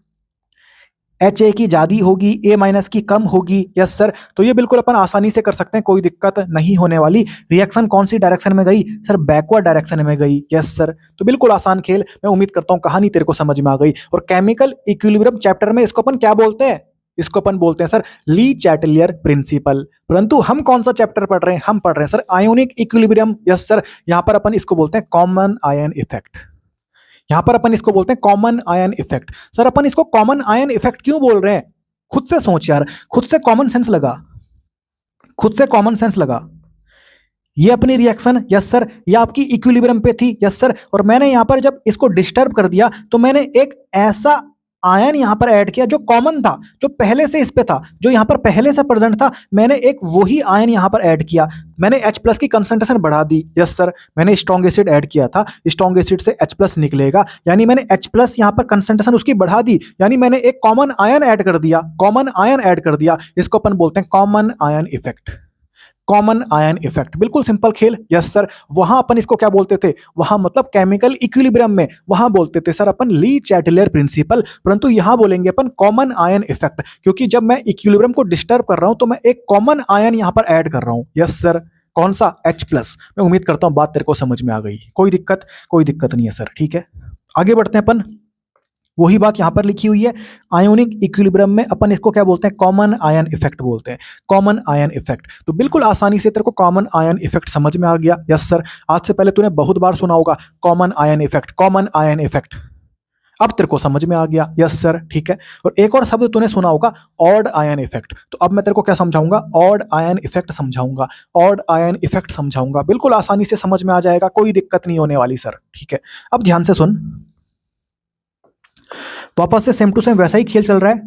HA की ज्यादा होगी, A माइनस की कम होगी। यस सर, तो ये बिल्कुल अपन आसानी से कर सकते हैं, कोई दिक्कत नहीं होने वाली। रिएक्शन कौन सी डायरेक्शन में गई सर, बैकवर्ड डायरेक्शन में गई। यस सर, तो बिल्कुल आसान खेल, मैं उम्मीद करता हूँ कहानी तेरे को समझ में आ गई। और केमिकल इक्विलिब्रियम चैप्टर में इसको अपन क्या बोलते हैं, इसको अपन बोलते हैं सर ली चैटलियर प्रिंसिपल। परंतु हम कौन सा चैप्टर पढ़ रहे हैं, हम पढ़ रहे हैं sir ionic equilibrium. Yes sir, यहां पर अपन इसको बोलते हैं कॉमन आयन इफेक्ट, यहां पर अपन इसको बोलते हैं कॉमन आयन इफेक्ट। सर अपन इसको कॉमन आयन इफेक्ट क्यों बोल रहे हैं, खुद से सोच यार, खुद से कॉमन सेंस लगा, खुद से कॉमन सेंस लगा। ये अपनी रिएक्शन, यस सर, ये आपकी इक्विलिब्रियम पे थी। यस सर, और मैंने यहां पर जब इसको डिस्टर्ब कर दिया तो मैंने एक ऐसा आयन यहां पर ऐड किया जो कॉमन था, जो पहले से इस पे था, जो यहां पर पहले से प्रेजेंट था, मैंने एक वही आयन यहां पर ऐड किया, मैंने H प्लस की कंसंट्रेशन बढ़ा दी। यस सर, मैंने स्ट्रॉन्ग एसिड ऐड किया था, स्ट्रॉन्ग एसिड से H प्लस निकलेगा, यानी मैंने H प्लस यहां पर कंसंट्रेशन उसकी बढ़ा दी, यानी मैंने एक कॉमन आयन ऐड कर दिया, कॉमन आयन ऐड कर दिया। इसको अपन बोलते हैं common ion effect, common ion effect. बिल्कुल सिंपल खेल। यस सर, वहां अपन इसको क्या बोलते थे, वहां मतलब केमिकल इक्विलिब्रियम में वहां बोलते थे सर अपन ली चैटलियर प्रिंसिपल, परंतु यहां बोलेंगे अपन कॉमन आयन इफेक्ट, क्योंकि जब मैं इक्विलिब्रियम को डिस्टर्ब कर रहा हूं तो मैं एक कॉमन आयन यहां पर ऐड कर रहा हूं। यस सर, कौन सा, H प्लस। मैं उम्मीद करता हूं बात तेरे को समझ में आ गई, कोई दिक्कत नहीं है सर, ठीक है। आगे बढ़ते हैं अपन, वही बात यहां पर लिखी हुई है आयोनिक इक्विलिब्रियम में अपन इसको क्या बोलते हैं, कॉमन आयन इफेक्ट बोलते हैं, कॉमन आयन इफेक्ट। तो बिल्कुल आसानी से तेरे को कॉमन आयन इफेक्ट समझ में आ गया। यस सर, आज से पहले तूने बहुत बार सुना होगा common ion effect, common ion effect, अब तेरे को समझ में आ गया। यस सर, ठीक है। और एक और शब्द तूने सुना होगा ऑड आयन इफेक्ट, तो अब मैं तेरे को क्या समझाऊंगा, ऑड आयन इफेक्ट समझाऊंगा, ऑड आयन इफेक्ट समझाऊंगा, बिल्कुल आसानी से समझ में आ जाएगा, कोई दिक्कत नहीं होने वाली सर, ठीक है। अब ध्यान से सुन, वापस से सेम टू सेम वैसा ही खेल चल रहा है।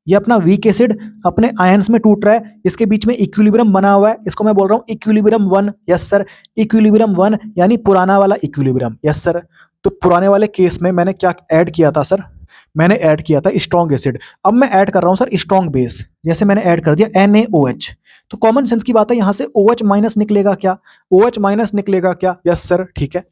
ये अपना वीक एसिड अपने आयंस में टूट रहा है, इसके बीच में इक्विलिब्रियम बना हुआ है, इसको मैं बोल रहा हूं इक्विलिब्रियम 1। यस सर, इक्विलिब्रियम 1 यानी पुराना वाला इक्विलिब्रियम। यस सर, तो पुराने वाले केस में मैंने क्या ऐड किया था सर, मैंने ऐड किया था स्ट्रॉन्ग एसिड। अब मैं ऐड कर रहा हूं सर स्ट्रॉन्ग बेस, जैसे मैंने ऐड कर दिया NaOH, तो कॉमन सेंस की बात है, यहां से OH माइनस निकलेगा क्या, OH माइनस निकलेगा क्या। यस सर, ठीक है।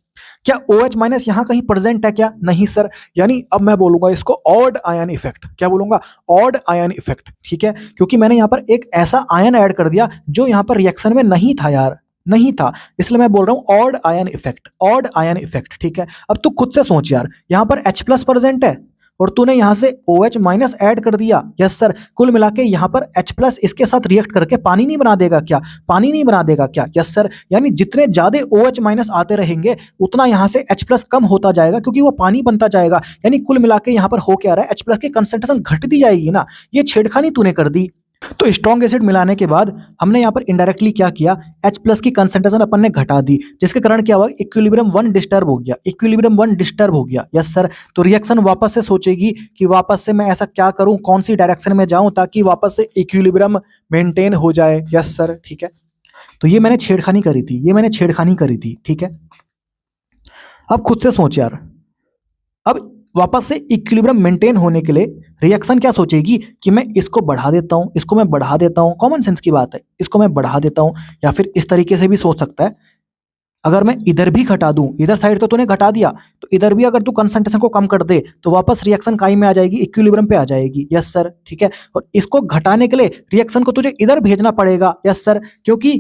क्या OH माइनस यहां कहीं प्रेजेंट है क्या, नहीं सर, यानी अब मैं बोलूंगा इसको ऑड आयन इफेक्ट। क्या बोलूंगा, ऑड आयन इफेक्ट, ठीक है, क्योंकि मैंने यहां पर एक ऐसा आयन ऐड कर दिया जो यहां पर रिएक्शन में नहीं था यार, नहीं था, इसलिए मैं बोल रहा हूं odd ion effect, odd ion effect, ठीक है। अब तू खुद से सोच यार, यहां पर H प्लस प्रेजेंट है, और तूने यहाँ से OH माइनस ऐड कर दिया। यस सर, कुल मिला के यहाँ पर H प्लस इसके साथ रिएक्ट करके पानी नहीं बना देगा क्या? पानी नहीं बना देगा क्या? यस सर, यानी जितने ज्यादा OH माइनस आते रहेंगे उतना यहाँ से H प्लस कम होता जाएगा, क्योंकि वो पानी बनता जाएगा। यानी कुल मिला के यहाँ पर हो क्या रहा है, H प्लस की कंसंट्रेशन घटती जाएगी ना। ये छेड़खानी तूने कर दी। तो स्ट्रॉन्ग एसिड मिलाने के बाद हमने यहाँ पर इनडायरेक्टली क्या किया, H प्लस की कंसंट्रेशन अपन ने घटा दी, जिसके कारण क्या हुआ, इक्विलिब्रियम 1 डिस्टर्ब हो गया। इक्विलिब्रियम 1 डिस्टर्ब हो गया। यस सर, तो रिएक्शन वापस से सोचेगी कि वापस से मैं ऐसा क्या करूं, कौन सी डायरेक्शन में जाऊं ताकि वापस से इक्विलिब्रियम मेंटेन हो जाए। यस सर, ठीक है। तो ये मैंने छेड़खानी करी थी, ये मैंने छेड़खानी करी थी, ठीक है। अब खुद से सोच यार, अब वापस से इक्विलिब्रियम मेंटेन होने के लिए रिएक्शन क्या सोचेगी कि मैं इसको बढ़ा देता हूं, इसको मैं बढ़ा देता हूं, कॉमन सेंस की बात है, इसको मैं बढ़ा देता हूं। या फिर इस तरीके से भी सोच सकता है, अगर मैं इधर भी घटा दूं, इधर साइड तो तूने घटा दिया, तो इधर भी अगर तू कंसंट्रेशन को कम कर दे तो वापस रिएक्शन काई में आ जाएगी, इक्विलिब्रियम पे आ जाएगी। यस सर, ठीक है। और इसको घटाने के लिए रिएक्शन को तुझे इधर भेजना पड़ेगा। यस सर, क्योंकि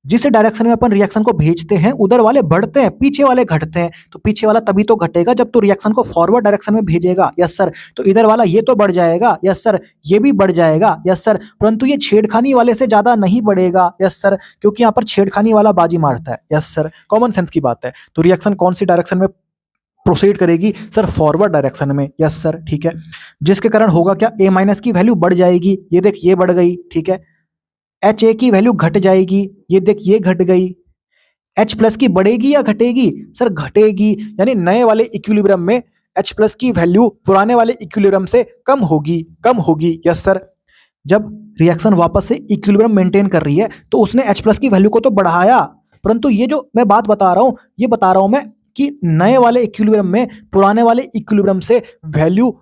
जिस डायरेक्शन में अपन रिएक्शन को भेजते हैं उधर वाले बढ़ते हैं, पीछे वाले घटते हैं। तो पीछे वाला तभी तो घटेगा जब तू रिएक्शन को फॉरवर्ड डायरेक्शन में भेजेगा। यस सर, तो इधर वाला ये तो बढ़ जाएगा। यस सर, ये भी बढ़ जाएगा। यस सर, परंतु ये छेड़खानी वाले से ज्यादा नहीं बढ़ेगा। यस सर, क्योंकि यहाँ पर छेड़खानी वाला बाजी मारता है। यस सर, कॉमन सेंस की बात है। तो रिएक्शन कौन सी डायरेक्शन में प्रोसीड करेगी सर, फॉरवर्ड डायरेक्शन में। यस सर, ठीक है। जिसके कारण होगा क्या, A माइनस की वैल्यू बढ़ जाएगी, ये देख ये बढ़ गई, ठीक है। HA की वैल्यू घट जाएगी, ये देख ये घट गई। H प्लस की बढ़ेगी या घटेगी सर, घटेगी। यानी नए वाले इक्विलिब्रियम में H प्लस की वैल्यू पुराने वाले इक्विलिब्रियम से कम होगी, कम होगी। यस सर, जब रिएक्शन वापस से इक्विलिब्रियम मेंटेन कर रही है तो उसने H प्लस की वैल्यू को तो बढ़ाया, परंतु ये जो मैं बात बता रहा हूं, ये बता रहा हूं मैं कि नए वाले इक्विलिब्रियम में पुराने वाले इक्विलिब्रियम से वैल्यू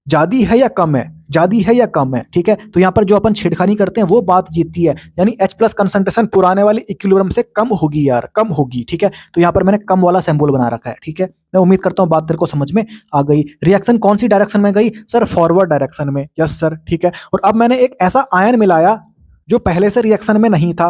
ज्यादा है या कम है, ज्यादा है या कम है, ठीक है। तो यहाँ पर जो अपन छेड़खानी करते हैं वो बात जीतती है, यानी H प्लस कंसंट्रेशन पुराने वाले इक्विलिब्रियम से कम होगी यार, कम होगी, ठीक है। तो यहाँ पर मैंने कम वाला सिंबल बना रखा है, ठीक है। मैं उम्मीद करता हूँ बात तेरे को समझ में आ गई। रिएक्शन कौन सी डायरेक्शन में गई सर, फॉरवर्ड डायरेक्शन में। यस सर, ठीक है। और अब मैंने एक ऐसा आयन मिलाया जो पहले से रिएक्शन में नहीं था,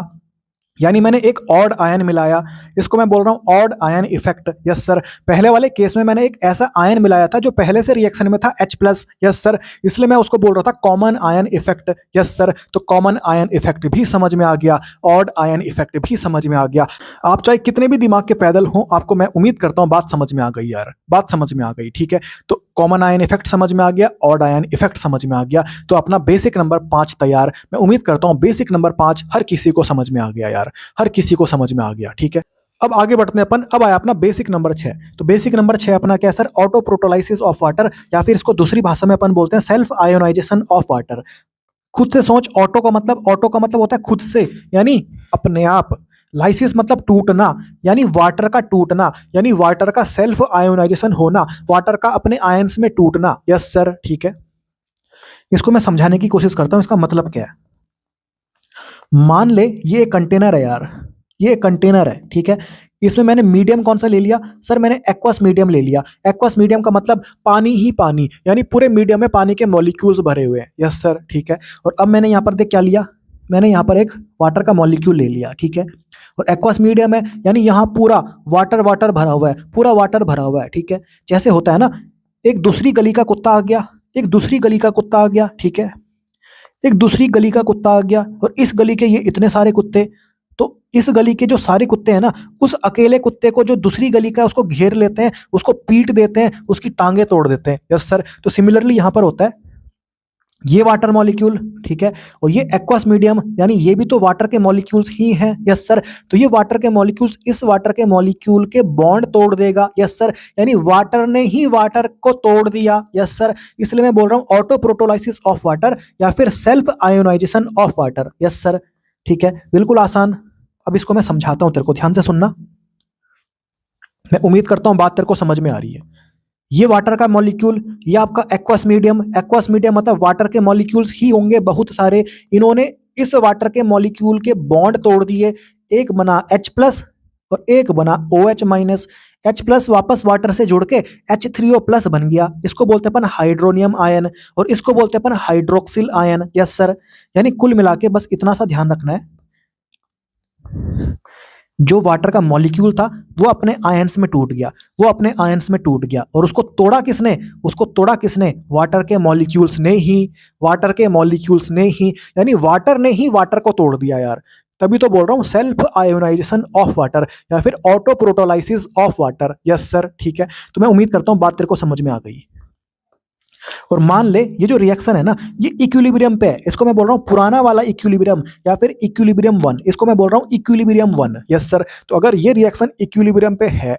यानी मैंने एक ऑड आयन मिलाया, इसको मैं बोल रहा हूं odd ion effect. Yes sir, पहले वाले केस में मैंने एक ऐसा आयन मिलाया था जो पहले से रिएक्शन में था H प्लस। यस सर, इसलिए मैं उसको बोल रहा था common ion effect. Yes sir, तो कॉमन आयन इफेक्ट भी समझ में आ गया, ऑड आयन इफेक्ट भी समझ में आ गया। आप चाहे कितने भी दिमाग के पैदल हो, आपको मैं उम्मीद करता हूं बात समझ में आ गई यार, बात समझ में आ गई, ठीक है। तो कॉमन आयन इफेक्ट समझ में आ गया, ऑड आयन इफेक्ट समझ में आ गया, तो अपना बेसिक नंबर 5 तैयार। मैं उम्मीद करता हूं बेसिक नंबर 5 हर किसी को समझ में आ गया यार, हर किसी को समझ में आ गया, ठीक है। अब आगे बढ़ते हैं अपन, अब आया अपना बेसिक नंबर 6। तो बेसिक नंबर 6 अपना क्या है sir, auto protolysis of water, या फिर इसको दूसरी भाषा में अपन बोलते हैं सेल्फ आयोनाइजेशन ऑफ वाटर। खुद से सोच, ऑटो का मतलब होता है खुद से, यानी अपने आप। लाइसिस मतलब टूटना, यानी वाटर का टूटना, यानी वाटर का सेल्फ आयोनाइजेशन होना, वाटर का अपने आयंस में टूटना। यस सर, ठीक है। इसको मैं समझाने की कोशिश करता हूं, इसका मतलब क्या है। मान ले ये एक कंटेनर है यार, ये एक कंटेनर है, ठीक है। इसमें मैंने मीडियम कौन सा ले लिया सर, मैंने एक्वस मीडियम ले लिया। एक्वस मीडियम का मतलब पानी ही पानी, यानी पूरे मीडियम में पानी के मॉलिक्यूल्स भरे हुए हैं। यस सर, ठीक है। और अब मैंने यहाँ पर देख क्या लिया, मैंने यहाँ पर एक वाटर का मॉलिक्यूल ले लिया, ठीक है। और एक्वस मीडियम है, यानी यहाँ पूरा वाटर भरा हुआ है, पूरा वाटर भरा हुआ है, ठीक है। जैसे होता है ना, एक दूसरी गली का कुत्ता आ गया, एक दूसरी गली का कुत्ता आ गया, ठीक है। एक दूसरी गली का कुत्ता आ गया, और इस गली के ये इतने सारे कुत्ते, तो इस गली के जो सारे कुत्ते हैं ना, उस अकेले कुत्ते को जो दूसरी गली का है उसको घेर लेते हैं, उसको पीट देते हैं, उसकी टांगे तोड़ देते हैं। यस सर, तो सिमिलरली यहाँ पर होता है ये वाटर मॉलिक्यूल, ठीक है, और ये एक्वस मीडियम, यानी ये भी तो वाटर के मॉलिक्यूल्स ही हैं। यस सर, तो ये वाटर के मॉलिक्यूल्स इस वाटर के मॉलिक्यूल के बॉन्ड तोड़ देगा। यस सर, यानी वाटर ने ही वाटर को तोड़ दिया। यस सर, इसलिए मैं बोल रहा हूं ऑटो प्रोटोलाइसिस ऑफ वाटर या फिर self ionization of water. Yes sir, ठीक है, बिल्कुल आसान। अब इसको मैं समझाता हूं, तेरे को ध्यान से सुनना। मैं उम्मीद करता हूं बात तेरे को समझ में आ रही है। ये वाटर का मॉलिक्यूल, ये आपका एक्वस मीडियम, एक्वस मीडियम मतलब वाटर के मॉलिक्यूल्स ही होंगे बहुत सारे। इन्होंने इस वाटर के मॉलिक्यूल के बॉन्ड तोड़ दिए, एक बना H प्लस और एक बना OH माइनस। H प्लस वापस वाटर से जुड़ के H3O प्लस बन गया, इसको बोलते हैं अपन हाइड्रोनियम आयन, और इसको बोलते हैं अपन हाइड्रोक्सिल आयन। यस सर, यानी कुल मिला के बस इतना सा ध्यान रखना है, जो वाटर का मॉलिक्यूल था वो अपने आयंस में टूट गया, वो अपने आयंस में टूट गया, और उसको तोड़ा किसने? उसको तोड़ा किसने? वाटर के मॉलिक्यूल्स ने ही, वाटर के मॉलिक्यूल्स ने ही, यानी वाटर ने ही वाटर को तोड़ दिया यार। तभी तो बोल रहा हूं सेल्फ आयोनाइजेशन ऑफ वाटर या फिर auto protolysis of water. Yes sir, ठीक है। तो मैं उम्मीद करता हूं बात तेरे को समझ में आ गई। और मान ले ये जो रिएक्शन है ना, ये इक्विलिब्रियम पे है, इसको मैं बोल रहा हूँ पुराना वाला इक्विलिब्रियम या फिर इक्विलिब्रियम वन, इसको मैं बोल रहा हूँ इक्विलिब्रियम वन। Yes sir. तो अगर ये रिएक्शन इक्विलिब्रियम पे है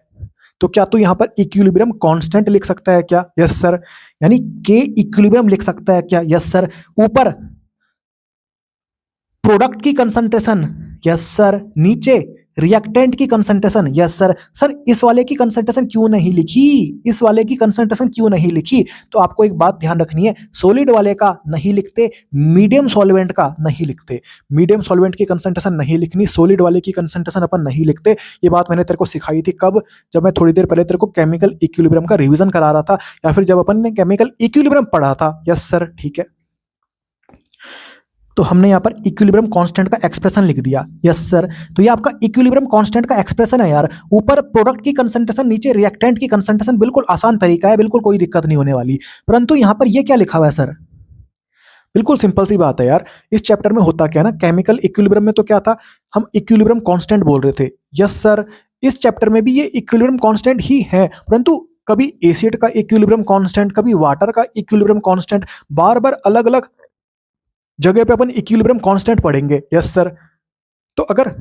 तो क्या तू यहां पर इक्विलिब्रियम कांस्टेंट लिख सकता है क्या? Yes sir. यानी के इक्विलिब्रियम लिख सकता है क्या? Yes sir. ऊपर प्रोडक्ट की कंसंट्रेशन, यस सर। नीचे रिएक्टेंट की कंसंट्रेशन, यस सर। सर इस वाले की कंसंट्रेशन क्यों नहीं लिखी? इस वाले की कंसंट्रेशन क्यों नहीं लिखी? तो आपको एक बात ध्यान रखनी है, सॉलिड वाले का नहीं लिखते, मीडियम सॉल्वेंट का नहीं लिखते। मीडियम सॉल्वेंट की कंसंट्रेशन नहीं लिखनी, सॉलिड वाले की कंसंट्रेशन अपन नहीं लिखते। ये बात मैंने तेरे को सिखाई थी कब? जब मैं थोड़ी देर पहले तेरे को केमिकल इक्विलिब्रियम का रिवीजन करा रहा था, या फिर जब अपन ने केमिकल इक्विलिब्रियम पढ़ा था। यस सर, ठीक है। तो हमने यहाँ पर इक्विलिब्रियम कांस्टेंट का एक्सप्रेशन लिख दिया। Yes sir. तो ये आपका इक्विलिब्रियम कांस्टेंट का एक्सप्रेशन है यार। ऊपर प्रोडक्ट की कंसंट्रेशन, नीचे रिएक्टेंट की कंसंट्रेशन। बिल्कुल आसान तरीका है, बिल्कुल कोई दिक्कत नहीं होने वाली। परंतु यहाँ पर ये क्या लिखा हुआ है सर? बिल्कुल सिंपल सी बात है यार। इस चैप्टर में होता क्या ना, केमिकल इक्विलिब्रियम में तो क्या था, हम इक्विलिब्रियम कांस्टेंट बोल रहे थे। Yes sir. इस चैप्टर में भी ये इक्विलिब्रियम कांस्टेंट ही है, परंतु कभी एसिड का इक्विलिब्रियम कांस्टेंट, कभी वाटर का इक्विलिब्रियम कांस्टेंट, बार बार अलग अलग जगह पे अपन इक्विलिब्रियम कांस्टेंट पढ़ेंगे। Yes sir. तो अगर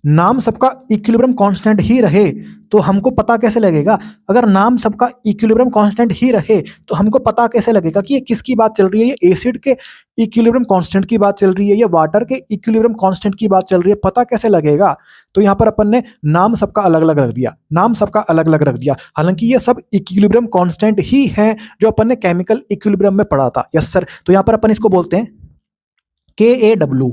नाम सबका इक्विलिब्रियम कांस्टेंट ही रहे तो हमको पता कैसे लगेगा? अगर नाम सबका इक्विलिब्रियम कांस्टेंट ही रहे तो हमको पता कैसे लगेगा कि ये किसकी बात चल रही है? ये एसिड के इक्विलिब्रियम कांस्टेंट की बात चल रही है, ये वाटर के इक्विलिब्रियम कांस्टेंट की बात चल रही है? पता कैसे लगेगा? तो यहाँ पर अपन ने नाम सबका अलग अलग रख दिया, नाम सबका अलग अलग रख दिया। हालांकि ये सब इक्विलिब्रियम कांस्टेंट ही है जो अपन ने केमिकल इक्विलिब्रियम में पढ़ा था। Yes sir. तो यहाँ पर अपन इसको बोलते हैं KAW,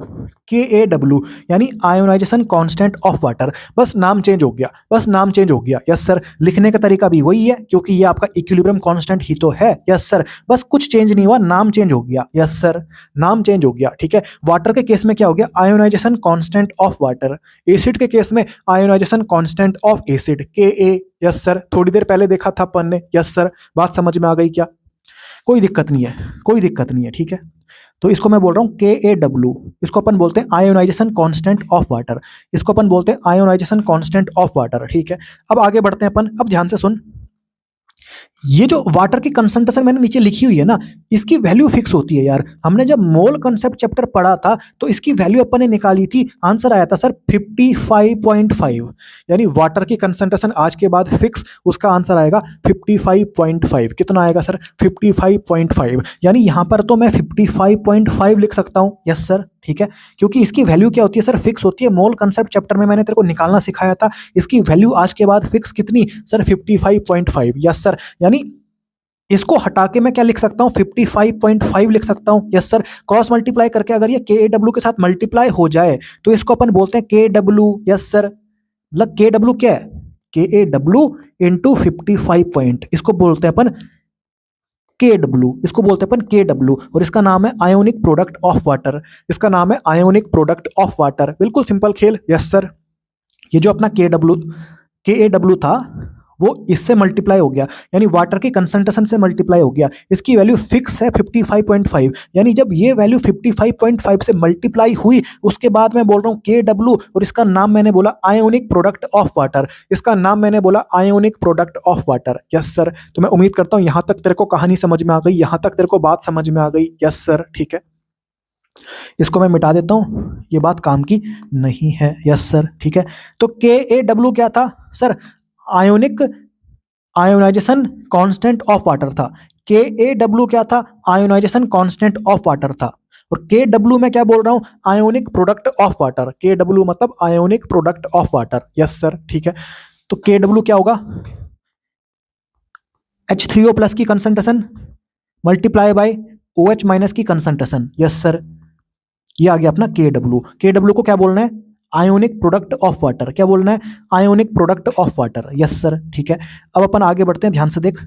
KAW यानी आयोनाइजेशन कांस्टेंट ऑफ वाटर। बस नाम चेंज हो गया, बस नाम चेंज हो गया। Yes sir. लिखने का तरीका भी वही है क्योंकि ये आपका इक्विलिब्रियम कांस्टेंट ही तो है। Yes sir. बस कुछ चेंज नहीं हुआ, नाम चेंज हो गया। यस सर, नाम चेंज हो गया, ठीक है। वाटर के केस में क्या हो गया? Ionization constant of water. Acid के केस में ionization constant of acid, KA। Yes sir. थोड़ी देर पहले देखा था अपन ने। Yes sir. बात समझ में आ गई क्या? कोई दिक्कत नहीं है, कोई दिक्कत नहीं है, ठीक है। तो इसको मैं बोल रहा हूं KAW, इसको अपन बोलते हैं आयोनाइजेशन कांस्टेंट ऑफ वाटर, इसको अपन बोलते हैं आयोनाइजेशन कांस्टेंट ऑफ वाटर, ठीक है। अब आगे बढ़ते हैं अपन। अब ध्यान से सुन, ये जो वाटर की कंसंट्रेशन मैंने नीचे लिखी हुई है ना, इसकी वैल्यू फिक्स होती है यार। हमने जब मोल कंसेप्ट चैप्टर पढ़ा था तो इसकी वैल्यू अपन ने निकाली थी, आंसर आया था सर 55.5। यानी वाटर की कंसंट्रेशन आज के बाद फिक्स, उसका आंसर आएगा 55.5। कितना आएगा सर? 55.5। यानी यहां पर तो मैं 55.5 लिख सकता हूं। यस सर, ठीक है। क्योंकि इसकी वैल्यू क्या होती है सर? फिक्स होती है। मोल कंसेप्ट चैप्टर में मैंने तेरे को निकालना सिखाया था, इसकी वैल्यू आज के बाद फिक्स कितनी सर? 55.5। Yes sir. यानी इसको हटा के मैं क्या लिख सकता हूं? 55.5 लिख सकता हूं। Yes sir. क्रॉस मल्टीप्लाई करके अगर ये KAW के साथ मल्टीप्लाई हो जाए तो इसको अपन बोलते हैं KW। Yes sir. मतलब KW क्या है? KAW इंटू 55 इसको बोलते हैं अपन KW, इसको बोलते हैं अपन KW, और इसका नाम है आयोनिक प्रोडक्ट ऑफ वाटर। इसका नाम है आयोनिक प्रोडक्ट ऑफ वाटर। बिल्कुल सिंपल खेल। Yes sir. ये जो अपना KAW था वो इससे मल्टीप्लाई हो गया, यानी वाटर की कंसंट्रेशन से मल्टीप्लाई हो गया। इसकी वैल्यू फिक्स है 55.5। यानी जब ये वैल्यू 55.5 से मल्टीप्लाई हुई उसके बाद मैं बोल रहा हूँ KW, और इसका नाम मैंने बोला आयोनिक प्रोडक्ट ऑफ वाटर। इसका नाम मैंने बोला ionic product of water. Yes sir. तो मैं उम्मीद करता हूँ यहां तक तेरे को कहानी समझ में आ गई, यहां तक तेरे को बात समझ में आ गई। यस सर, ठीक है। इसको मैं मिटा देता हूं, ये बात काम की नहीं है। यस सर, ठीक है। तो KAW क्या था sir? Ionic ionization constant of water था। KAW क्या था? आयोनाइजेशन कांस्टेंट ऑफ वाटर था। और KW मैं क्या बोल रहा हूं? Ionic product of water. KW मतलब ionic product of water. Yes sir, ठीक है। तो KW क्या होगा? H3O प्लस की concentration multiply by OH minus की कंसंट्रेशन। Yes sir. ये आ गया अपना KW। KW को क्या बोलना है? Ionic product of water. क्या बोलना है? Ionic product of water. Yes sir, ठीक है। अब अपन आगे बढ़ते हैं, ध्यान से देख।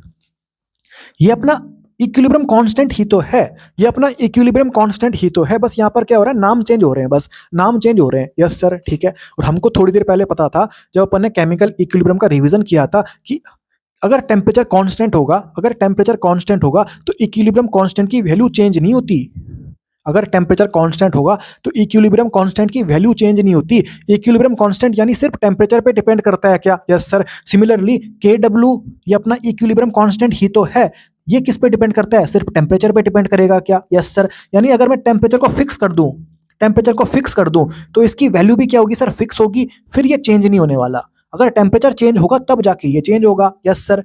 ये अपना इक्विलिब्रियम कांस्टेंट ही तो है, ये अपना इक्विलिब्रियम कांस्टेंट ही तो है, बस यहाँ पर क्या हो रहा है, नाम चेंज हो रहे हैं, बस नाम चेंज हो रहे हैं। यस सर, ठीक है। और हमको थोड़ी देर पहले पता था जब अपन ने केमिकल इक्विलिब्रियम का रिवीजन किया था कि अगर टेम्परेचर कांस्टेंट होगा, अगर टेम्परेचर कांस्टेंट होगा तो इक्विलिब्रियम कांस्टेंट की वैल्यू चेंज नहीं होती। अगर टेम्परेचर कांस्टेंट होगा तो इक्विलिब्रियम कांस्टेंट की वैल्यू चेंज नहीं होती। इक्विलिब्रियम कांस्टेंट यानी सिर्फ टेम्परेचर पे डिपेंड करता है क्या? Yes sir. सिमिलरली KW ये अपना इक्विलिब्रियम कांस्टेंट ही तो है, ये किस पे डिपेंड करता है? सिर्फ टेम्परेचर पे डिपेंड करेगा क्या? Yes sir. यानी अगर मैं टेम्परेचर को फिक्स कर दूं, टेम्परेचर को फिक्स कर दूं तो इसकी वैल्यू भी क्या होगी सर? फिक्स होगी, फिर ये चेंज नहीं होने वाला। अगर टेम्परेचर चेंज होगा तब जाके ये चेंज होगा। Yes sir.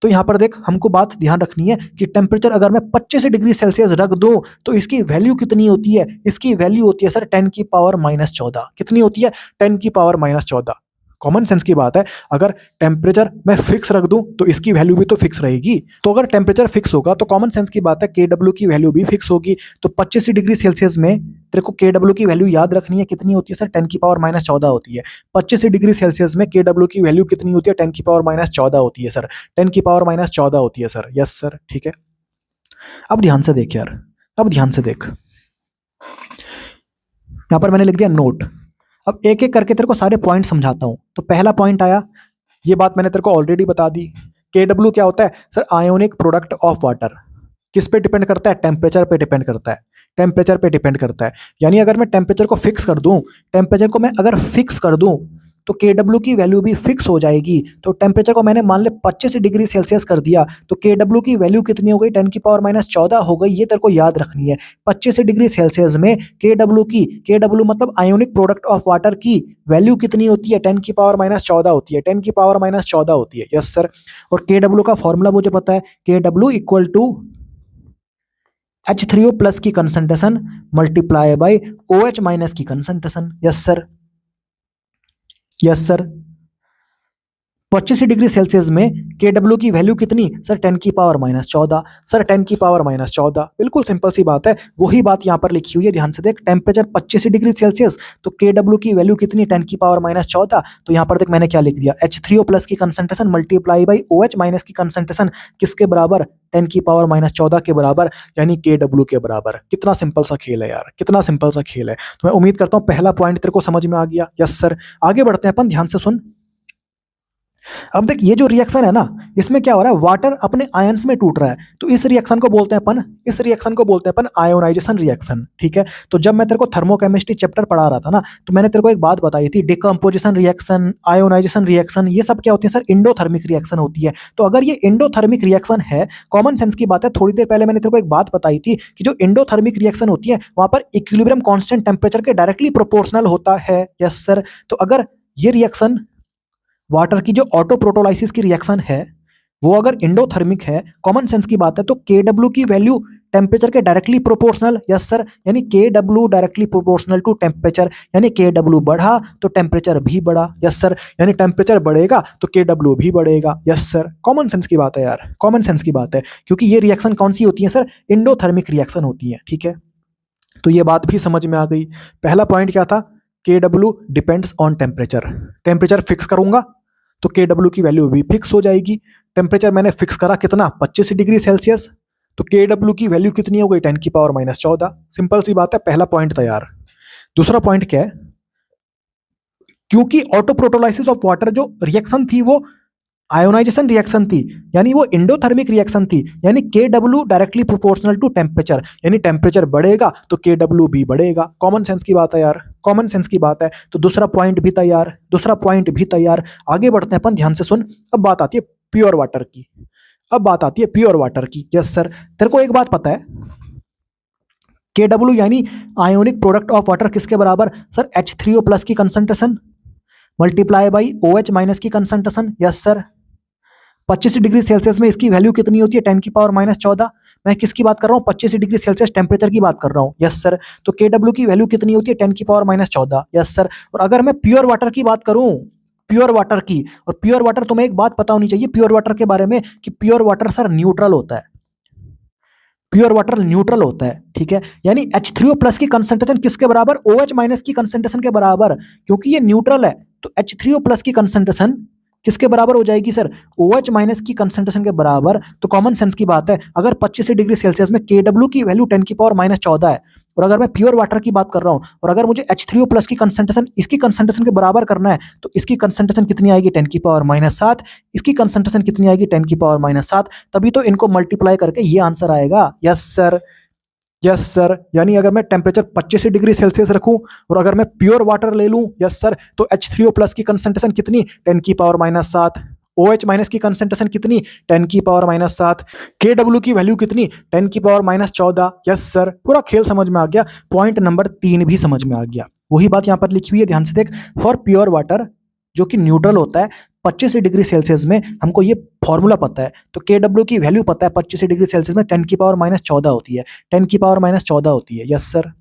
तो यहां पर देख, हमको बात ध्यान रखनी है कि टेम्परेचर अगर मैं 25 डिग्री सेल्सियस रख दूं तो इसकी वैल्यू कितनी होती है? इसकी वैल्यू होती है सर 10 की पावर -14। कितनी होती है? 10 की पावर -14। कॉमन सेंस की बात है, अगर टेम्परेचर मैं फिक्स रख दूं तो इसकी वैल्यू भी तो फिक्स रहेगी। तो अगर टेम्परेचर फिक्स होगा तो कॉमन सेंस की बात है KW की वैल्यू भी फिक्स होगी। तो 25 डिग्री सेल्सियस में तेरे को KW की वैल्यू याद रखनी है, कितनी होती है सर? 10 की पावर -14 होती है। 25 डिग्री सेल्सियस में KW की वैल्यू कितनी होती है? 10 की पावर -14 होती है सर। 10 की पावर -14 होती है सर। यस सर, ठीक है। अब ध्यान से देख यार, अब ध्यान से देख, यहां पर मैंने लिख दिया नोट। अब एक एक करके तेरे को सारे पॉइंट समझाता हूं। तो पहला पॉइंट आया, ये बात मैंने तेरे को ऑलरेडी बता दी। KW क्या होता है sir? Ionic product of water. किस पे डिपेंड करता है? टेम्परेचर पे डिपेंड करता है, टेम्परेचर पे डिपेंड करता है। यानी अगर मैं टेम्परेचर को फिक्स कर दूं, टेम्परेचर को मैं अगर फिक्स कर दूं तो KW की वैल्यू भी फिक्स हो जाएगी। तो टेम्परेचर को मैंने मान ले 25 डिग्री सेल्सियस कर दिया तो KW की वैल्यू कितनी हो गई? 10 की पावर -14 हो गई। ये तेरे को याद रखनी है। 25 डिग्री सेल्सियस में KW मतलब आयोनिक प्रोडक्ट ऑफ वाटर की वैल्यू कितनी होती है? 10 की पावर -14 होती है। 10 की पावर -14 होती है। Yes sir. और KW का फॉर्मूला मुझे पता है, KW equal to H3O plus की concentration multiply by OH minus की concentration. Yes sir, yes sir. 25 degree Celsius में KW की वैल्यू कितनी सर? 10 की पावर -14 सर। 10 की पावर -14, बिल्कुल सिंपल सी बात है। वही बात यहाँ पर लिखी हुई है, ध्यान से देख। टेम्परेचर 25 डिग्री सेल्सियस तो KW की वैल्यू कितनी? 10 की पावर -14। तो यहाँ पर देख मैंने क्या लिख दिया, H3O प्लस की concentration multiply by OH minus की कंसंट्रेशन किसके बराबर? 10 की पावर -14 के बराबर, यानी KW के बराबर। कितना सिंपल सा खेल है यार, कितना सिंपल सा खेल है। तो मैं उम्मीद करता हूँ पहला पॉइंट तेरे को समझ में आ गया। Yes sir. आगे बढ़ते हैं अपन, ध्यान से सुन। अब देख, ये जो रिएक्शन है ना, इसमें क्या हो रहा है? वाटर अपने आयंस में टूट रहा है। तो इस रिएक्शन को बोलते हैं अपन, इस रिएक्शन को बोलते हैं अपन आयोनाइजेशन रिएक्शन। ठीक है। तो जब मैं तेरे को थर्मोकेमिस्ट्री चैप्टर पढ़ा रहा था ना, तो मैंने तेरे को एक बात बताई थी, डिकम्पोजिशन रिएक्शन, आयोनाइजेशन रिएक्शन, ये सब क्या होती है सर? इंडोथर्मिक रिएक्शन होती है। तो अगर ये इंडोथर्मिक रिएक्शन है, कॉमन सेंस की बात है, थोड़ी देर पहले मैंने तेरे को एक बात बताई थी कि जो इंडोथर्मिक रिएक्शन होती है वहां पर इक्विलिब्रियम कांस्टेंट टेम्परेचर के डायरेक्टली प्रोपोर्शनल होता है। Yes sir. तो अगर ये रिएक्शन वाटर की जो ऑटो प्रोटोलाइसिस की रिएक्शन है वो अगर इंडोथर्मिक है, कॉमन सेंस की बात है, तो KW की वैल्यू टेम्परेचर के डायरेक्टली प्रोपोर्शनल। Yes sir. यानी KW directly proportional to temperature, यानी KW बढ़ा तो टेम्परेचर भी बढ़ा। Yes sir. यानी टेम्परेचर बढ़ेगा तो KW भी बढ़ेगा। Yes sir. कॉमन सेंस की बात है यार, कॉमन सेंस की बात है, क्योंकि ये रिएक्शन कौन सी होती है सर? इंडोथर्मिक रिएक्शन होती है। ठीक है। तो ये बात भी समझ में आ गई। पहला पॉइंट क्या था? KW depends on temperature. Temperature fix करूंगा तो KW की वैल्यू भी फिक्स हो जाएगी। टेम्परेचर मैंने फिक्स करा कितना? 25 डिग्री सेल्सियस, तो KW की वैल्यू कितनी हो गई? 10 की पावर -14। सिंपल सी बात है, पहला पॉइंट तैयार। दूसरा पॉइंट क्या है? क्योंकि ऑटोप्रोटोलाइसिस ऑफ वाटर जो रिएक्शन थी वो आयोनाइजेशन रिएक्शन थी, यानी वो इंडोथर्मिक रिएक्शन थी, यानी KW directly proportional to temperature, यानी टेम्परेचर बढ़ेगा तो KW भी बढ़ेगा। कॉमन सेंस की बात है यार, कॉमन सेंस की बात है। तो दूसरा पॉइंट भी तैयार, दूसरा पॉइंट भी तैयार। आगे बढ़ते हैं अपन, ध्यान से सुन। अब बात आती है प्योर वाटर की, अब बात आती है प्योर वाटर की। Yes sir. तेरे को एक बात पता है, KW यानी आयोनिक प्रोडक्ट ऑफ वाटर किसके बराबर सर? H3O प्लस की concentration multiply by OH minus की concentration. Yes sir. 25 degree Celsius में इसकी वैल्यू कितनी होती है? 10 की पावर -14। मैं किसकी बात कर रहा हूँ? 25 डिग्री सेल्सियस टेम्परेचर की बात कर रहा हूँ। Yes sir. तो KW की वैल्यू कितनी होती है? 10 की पावर -14। Yes sir. और अगर मैं प्योर वाटर की बात करूं, प्योर वाटर की, और प्योर वाटर, तुम्हें एक बात पता होनी चाहिए प्योर वाटर के बारे में, कि प्योर वाटर सर न्यूट्रल होता है। प्योर वाटर न्यूट्रल होता है। ठीक है। यानी H3O प्लस की कंसंट्रेशन किसके बराबर? OH माइनस की कंसंट्रेशन के बराबर। क्योंकि ये न्यूट्रल है तो H3O प्लस की कंसंट्रेशन किसके बराबर हो जाएगी सर? OH माइनस की कंसंट्रेशन के बराबर। तो कॉमन सेंस की बात है, अगर 25 डिग्री सेल्सियस में KW की वैल्यू 10⁻14 है, और अगर मैं प्योर वाटर की बात कर रहा हूं, और अगर मुझे H3O प्लस की कंसंट्रेशन इसकी कंसंट्रेशन के बराबर करना है, तो इसकी कंसंट्रेशन कितनी आएगी? 10⁻7। इसकी कंसंट्रेशन कितनी आएगी? 10⁻7। तभी तो इनको मल्टीप्लाई करके ये आंसर आएगा। Yes sir, yes sir. यानी अगर मैं टेम्परेचर 25 डिग्री सेल्सियस रखूं और अगर मैं प्योर वाटर ले लूं, यस सर, तो H3O प्लस की कंसंट्रेशन कितनी? 10⁻7। OH माइनस की कंसंट्रेशन कितनी? 10⁻7। KW की वैल्यू कितनी? 10⁻14। यस सर, पूरा खेल समझ में आ गया। पॉइंट नंबर 3 भी समझ में आ गया। वही बात यहां पर लिखी हुई है, ध्यान से देख। फॉर प्योर वाटर जो कि न्यूट्रल होता है 25 डिग्री सेल्सियस में, हमको ये फॉर्मूला पता है, तो KW की वैल्यू पता है 25 डिग्री सेल्सियस में 10⁻14 होती है, 10⁻14 होती है। Yes sir.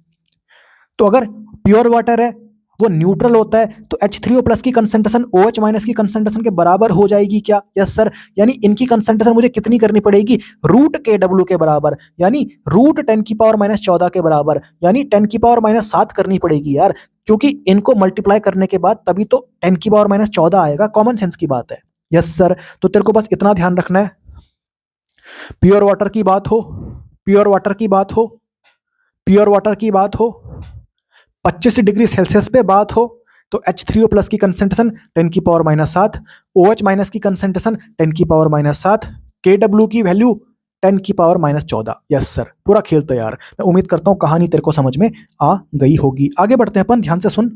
तो अगर प्योर वाटर है, वो न्यूट्रल होता है, तो H3O प्लस की कंसंट्रेशन OH माइनस की कंसंट्रेशन के बराबर हो जाएगी क्या? Yes sir. यानी इनकी कंसंट्रेशन मुझे कितनी करनी पड़ेगी? रूट KW के बराबर, यानी रूट 10⁻14 के बराबर, यानी 10⁻7 करनी पड़ेगी यार, क्योंकि इनको मल्टीप्लाई करने के बाद तभी तो 10⁻14 आएगा। कॉमन सेंस की बात है। Yes sir. तो तेरे को बस इतना ध्यान रखना है, प्योर वाटर की बात हो, प्योर वाटर की बात हो, प्योर वाटर की बात हो, 25 डिग्री सेल्सियस पे बात हो, तो H3O प्लस की कंसंट्रेशन 10⁻7, OH माइनस की कंसंट्रेशन 10⁻7, KW की वैल्यू 10⁻14। यस सर, पूरा खेल तैयार। मैं उम्मीद करता हूं कहानी तेरे को समझ में आ गई होगी। आगे बढ़ते हैं अपन, ध्यान से सुन।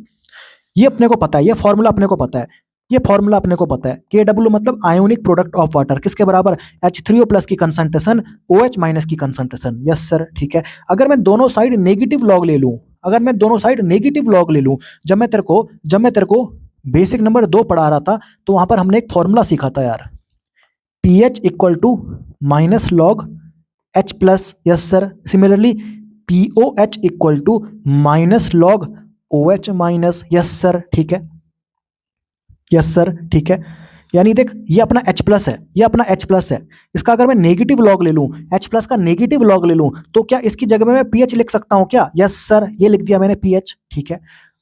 ये अपने को पता है, ये फॉर्मूला अपने को पता है, ये फॉर्मूला अपने को पता है। KW मतलब आयोनिक प्रोडक्ट ऑफ वाटर, किसके बराबर? H3O प्लस की कंसंट्रेशन OH माइनस की कंसंट्रेशन। यस सर, ठीक है। अगर मैं दोनों साइड नेगेटिव लॉग ले लूं, अगर मैं दोनों साइड नेगेटिव लॉग ले लूं, जब मैं तेरे को बेसिक नंबर 2 पढ़ा रहा था, तो वहां पर हमने एक फॉर्मूला सीखा था यार, pH equal to minus log H plus. Yes sir. Similarly POH equal to minus log OH minus. Yes sir, ठीक है। यस सर, ठीक है। यानी देख, ये अपना H प्लस है, ये अपना H प्लस है, इसका अगर मैं नेगेटिव लॉग ले लूं, H प्लस का नेगेटिव लॉग ले लूं, तो क्या इसकी जगह में मैं pH लिख सकता हूं क्या? यस सर, ये लिख दिया मैंने pH, ठीक है।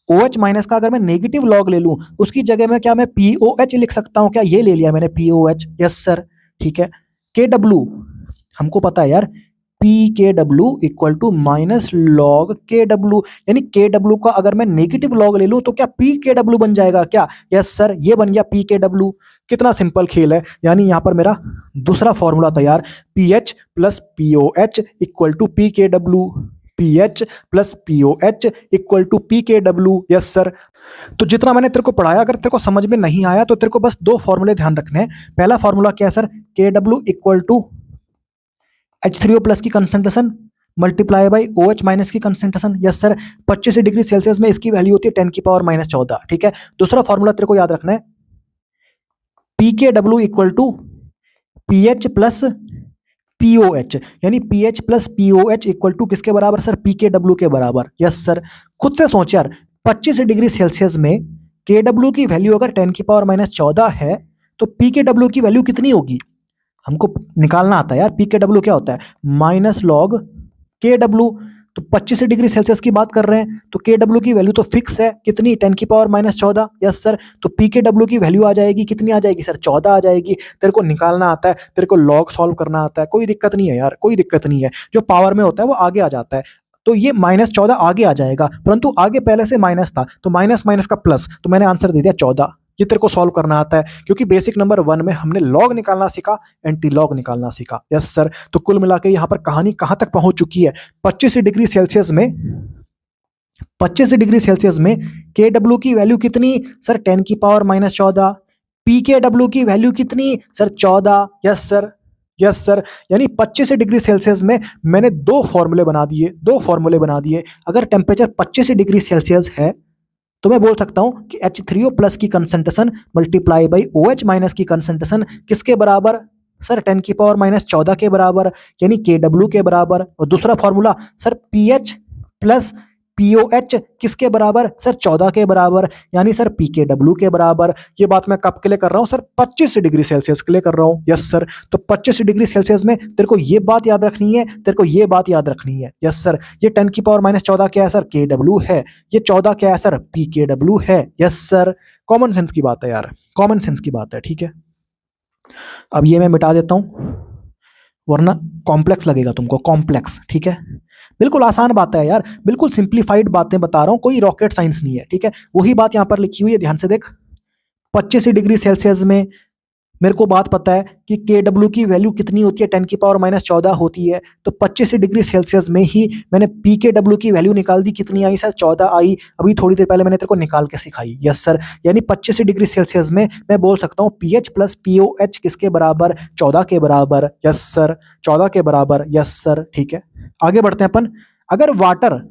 OH माइनस का अगर मैं नेगेटिव लॉग ले लूं, उसकी जगह में क्या मैं POH लिख सकता हूं क्या? ये ले लिया मैंने POH। यस सर, ठीक है। KW हमको पता है यार, PKW equal to minus log KW, यानी KW का अगर मैं नेगेटिव लॉग ले लूं, तो क्या PKW बन जाएगा क्या? यस सर, ये बन गया PKW। कितना सिंपल खेल है। यानी यहां पर मेरा दूसरा फॉर्मूला तैयार, pH plus POH equal to PKW, pH plus POH equal to PKW। Yes sir. तो जितना मैंने तेरे को पढ़ाया, अगर तेरे को समझ में नहीं आया तो तेरे को बस 2 फॉर्मूले ध्यान रखने हैं। पहला फॉर्मूला क्या है sir? KW equal to H3O plus की concentration multiply by OH minus की concentration. Yes sir. 25 degree Celsius में इसकी वैल्यू होती है 10⁻14, ठीक है। दूसरा फॉर्मूला तेरे को याद रखना है, PKW equal to pH plus POH, यानी pH plus POH equal to किसके बराबर सर? PKW के बराबर। Yes sir. खुद से सोच यार, 25 डिग्री सेल्सियस में KW की वैल्यू अगर 10⁻14 है, तो PKW की वैल्यू कितनी होगी? हमको निकालना आता है यार, PKW क्या होता है? Minus log KW। तो 25 डिग्री सेल्सियस की बात कर रहे हैं, तो KW की वैल्यू तो फिक्स है, कितनी? 10⁻14। Yes sir. तो PKW की वैल्यू आ जाएगी, कितनी आ जाएगी सर? 14 आ जाएगी। तेरे को निकालना आता है, तेरे को लॉग सॉल्व करना आता है, कोई दिक्कत नहीं है यार, कोई दिक्कत नहीं है। जो पावर में होता है वो आगे आ जाता है, तो ये -14 आगे आ जाएगा, परंतु आगे पहले से माइनस था, तो माइनस माइनस का प्लस, तो मैंने आंसर दे दिया 14। ये तेरे को सॉल्व करना आता है, क्योंकि बेसिक नंबर 1 में हमने लॉग निकालना सीखा, एंटी लॉग निकालना सीखा। Yes sir. तो कुल मिला के यहां पर कहानी कहां तक पहुंच चुकी है? 25 डिग्री सेल्सियस में, 25 डिग्री सेल्सियस में KW की वैल्यू कितनी सर? 10⁻14। PKW की वैल्यू कितनी sir? 14। Yes sir, yes sir. यानी 25 डिग्री सेल्सियस में मैंने 2 फॉर्मूले बना दिए, 2 फॉर्मूले बना दिए। अगर टेम्परेचर 25 डिग्री सेल्सियस है, तो मैं बोल सकता हूं कि H3O प्लस की concentration multiply by OH minus की कंसंट्रेशन किसके बराबर सर? 10⁻14 के बराबर, यानी KW के बराबर। और दूसरा formula sir, pH plus POH किसके बराबर सर 14 के बराबर, यानी सर PKW के बराबर। ये बात मैं कब के लिए कर रहा हूं सर 25 डिग्री सेल्सियस के लिए कर रहा हूं। यस सर, तो 25 डिग्री सेल्सियस में तेरे को ये बात याद रखनी है, तेरे को ये बात याद रखनी है। यस सर, ये 10⁻⁻14 क्या है सर KW है, ये 14 क्या है सर PKW है। यस सर, कॉमन सेंस की बात है यार, कॉमन सेंस की बात है, ठीक है। अब ये मैं मिटा देता हूं वरना कॉम्प्लेक्स लगेगा तुमको, कॉम्प्लेक्स, ठीक है। बिल्कुल आसान बात है यार, बिल्कुल सिंप्लीफाइड बातें बता रहा हूं, कोई रॉकेट साइंस नहीं है, ठीक है। वही बात यहां पर लिखी हुई है, ध्यान से देख। 25 डिग्री सेल्सियस में मेरे को बात पता है कि KW की वैल्यू कितनी होती है, 10⁻14 होती है। तो 25 डिग्री सेल्सियस में ही मैंने PKW की वैल्यू निकाल दी, कितनी आई सर 14 आई। अभी थोड़ी देर पहले मैंने तेरे को निकाल के सिखाई। यस सर, यानी 25 डिग्री सेल्सियस में मैं बोल सकता हूँ PH प्लस POH किसके बराबर 14 के बराबर। यस सर, 14 के बराबर। यस सर, ठीक है। आगे बढ़ते हैं अपन। अगर वाटर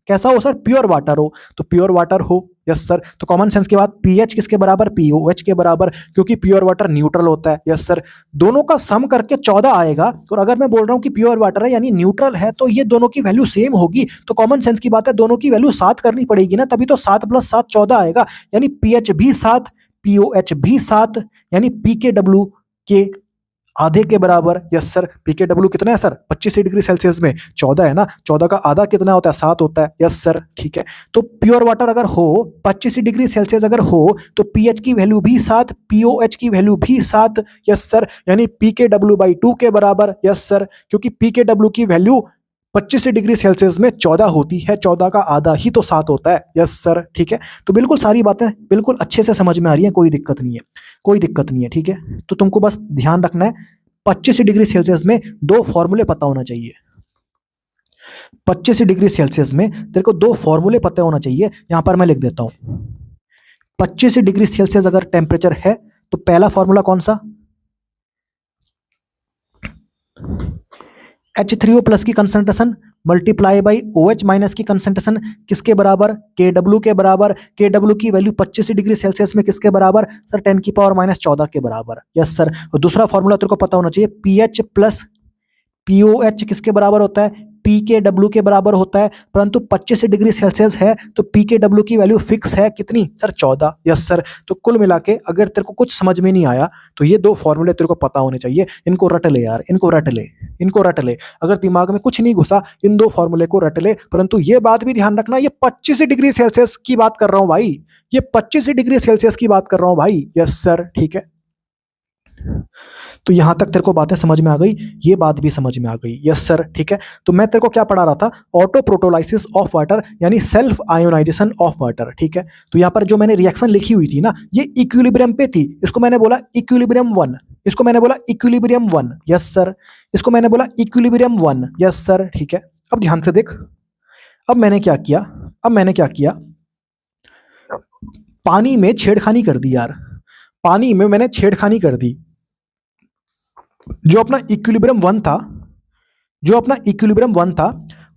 कैसा हो सर, प्योर वाटर हो, तो प्योर वाटर हो। यस सर, तो कॉमन सेंस के बाद पीएच किसके बराबर POH के बराबर, क्योंकि प्योर वाटर न्यूट्रल होता है। यस सर, दोनों का सम करके 14 आएगा। और अगर मैं बोल रहा हूं कि प्योर वाटर है यानी न्यूट्रल है, तो ये दोनों की वैल्यू सेम होगी। तो कॉमन सेंस की बात है, दोनों की वैल्यू 7 करनी पड़ेगी ना, तभी तो 7 + 7 14 आएगा। यानी पीएच भी 7, POH भी 7, यानी PKW के आधे के बराबर। यस सर, PKW कितना है सर 25 डिग्री सेल्सियस में 14 है ना, 14 का आधा कितना होता है 7 होता है। यस सर, ठीक है। तो प्योर वाटर अगर हो 25 डिग्री सेल्सियस अगर हो तो पीएच की वैल्यू भी 7, POH की वैल्यू भी 7। यस सर, यानी PKW/2 के बराबर। यस सर, क्योंकि PKW की वैल्यू 25 डिग्री सेल्सियस में 14 होती है, 14 का आधा ही तो 7 होता है। यस सर, ठीक है। तो बिल्कुल सारी बातें बिल्कुल अच्छे से समझ में आ रही हैं, कोई दिक्कत नहीं है, कोई दिक्कत नहीं है, ठीक है। तो तुमको बस ध्यान रखना है 25 डिग्री सेल्सियस में 2 फॉर्मूले पता होना चाहिए। 25 डिग्री सेल्सियस में तेरे को 2 फॉर्मूले पता होना चाहिए। यहां पर मैं लिख देता हूं। 25 डिग्री सेल्सियस अगर टेम्परेचर है तो पहला फॉर्मूला कौन सा, H3O+ की कंसंट्रेशन मल्टीप्लाई बाई OH- की कंसंट्रेशन किसके बराबर, KW के बराबर। KW की वैल्यू 25 डिग्री सेल्सियस में किसके बराबर सर 10⁻14 के बराबर। यस सर, और दूसरा फॉर्मूला तेरे को पता होना चाहिए PH प्लस POH किसके बराबर होता है, PKW के बराबर होता है। परंतु 25 डिग्री सेल्सियस है तो PKW की वैल्यू फिक्स है कितनी सर 14। यस सर, तो कुल मिला के अगर तेरे को कुछ समझ में नहीं आया तो ये 2 फॉर्मूले तेरे को पता होने चाहिए। इनको रट ले यार, इनको रट ले, इनको रट ले। अगर दिमाग में कुछ नहीं घुसा इन 2 फॉर्मूले को रट ले। परंतु ये बात भी ध्यान रखना, ये 25 डिग्री सेल्सियस की बात कर रहा हूं भाई, ये 25 डिग्री सेल्सियस की बात कर रहा हूं भाई। यस सर, ठीक है। तो यहां तक तेरे को बातें समझ में आ गई, ये बात भी समझ में आ गई। यस सर, ठीक है। तो मैं तेरे को क्या पढ़ा रहा था, ऑटो प्रोटोलाइसिस ऑफ वाटर यानी सेल्फ आयोनाइजेशन ऑफ वाटर, ठीक है। तो यहां पर जो मैंने रिएक्शन लिखी हुई थी ना, ये इक्विलिब्रियम पे थी। इसको मैंने बोला इक्विलिब्रियम 1, इसको मैंने बोला इक्विलिब्रियम 1। यस सर, इसको मैंने बोला इक्विलिब्रियम 1। यस सर, ठीक है। अब ध्यान से देख, अब मैंने क्या किया, अब मैंने क्या किया, पानी में छेड़खानी कर दी यार, पानी में मैंने छेड़खानी कर दी। जो अपना इक्विलिब्रियम 1 था, जो अपना इक्विलिब्रियम 1 था,